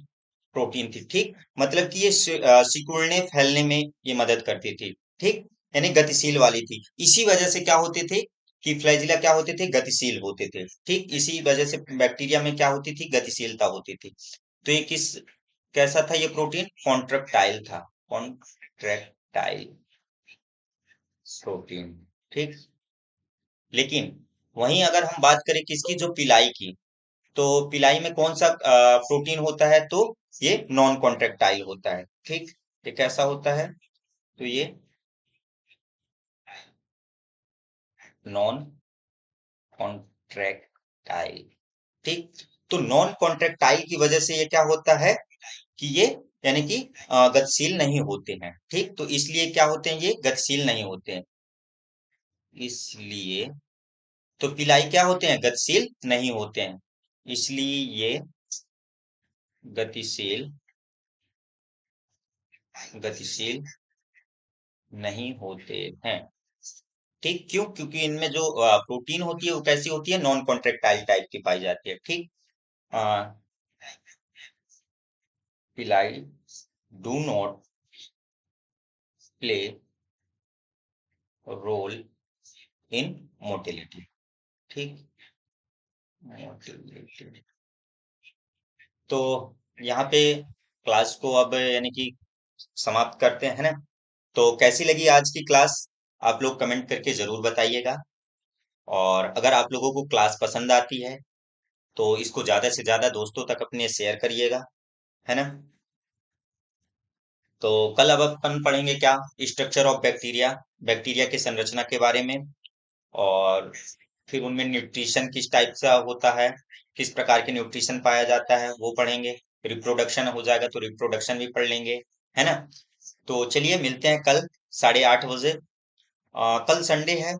प्रोटीन थी। ठीक, मतलब कि ये सिकुड़ने फैलने में ये मदद करती थी। ठीक, यानी गतिशील वाली थी। इसी वजह से क्या होते थे कि फ्लैजिला क्या होते थे, गतिशील होते थे। ठीक, इसी वजह से बैक्टीरिया में क्या होती थी, गतिशीलता होती थी। तो ये किस कैसा था, ये प्रोटीन कॉन्ट्रेक्टाइल था, कॉन्ट्रेक्टाइल प्रोटीन। ठीक, लेकिन वहीं अगर हम बात करें किसकी, जो पिलाई की, तो पिलाई में कौन सा प्रोटीन होता है, तो ये नॉन कॉन्ट्रेक्टाइल होता है। ठीक, ये कैसा होता है, तो ये नॉन कॉन्ट्रेक्टाइल। ठीक, तो नॉन कॉन्ट्रेक्टाइल की वजह से ये क्या होता है कि ये यानी कि गतिशील नहीं होते हैं। ठीक, तो इसलिए क्या होते हैं, ये गतिशील नहीं होते हैं। इसलिए तो पिलाई क्या होते हैं, गतिशील नहीं होते हैं, इसलिए ये गतिशील गतिशील नहीं होते हैं। ठीक, क्यों, क्योंकि इनमें जो प्रोटीन होती है वो कैसी होती है, नॉन कॉन्ट्रेक्टाइल टाइप की पाई जाती है। ठीक, pili do not play role in motility. ठीक, मोटिलिटी, तो यहाँ पे क्लास को अब यानी कि समाप्त करते हैं ना। तो कैसी लगी आज की क्लास, आप लोग कमेंट करके जरूर बताइएगा। और अगर आप लोगों को क्लास पसंद आती है तो इसको ज्यादा से ज्यादा दोस्तों तक अपने शेयर करिएगा, है ना। तो कल अब अपन पढ़ेंगे क्या, स्ट्रक्चर ऑफ बैक्टीरिया, बैक्टीरिया की संरचना के बारे में। और फिर उनमें न्यूट्रिशन किस टाइप से होता है, किस प्रकार के न्यूट्रिशन पाया जाता है वो पढ़ेंगे। रिप्रोडक्शन हो जाएगा तो रिप्रोडक्शन भी पढ़ लेंगे, है ना। तो चलिए मिलते हैं कल 8:30 बजे। कल संडे है,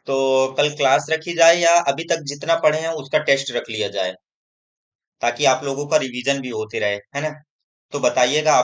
तो कल क्लास रखी जाए या अभी तक जितना पढ़े हैं उसका टेस्ट रख लिया जाए, ताकि आप लोगों का रिवीजन भी होते रहे, है ना। तो बताइएगा।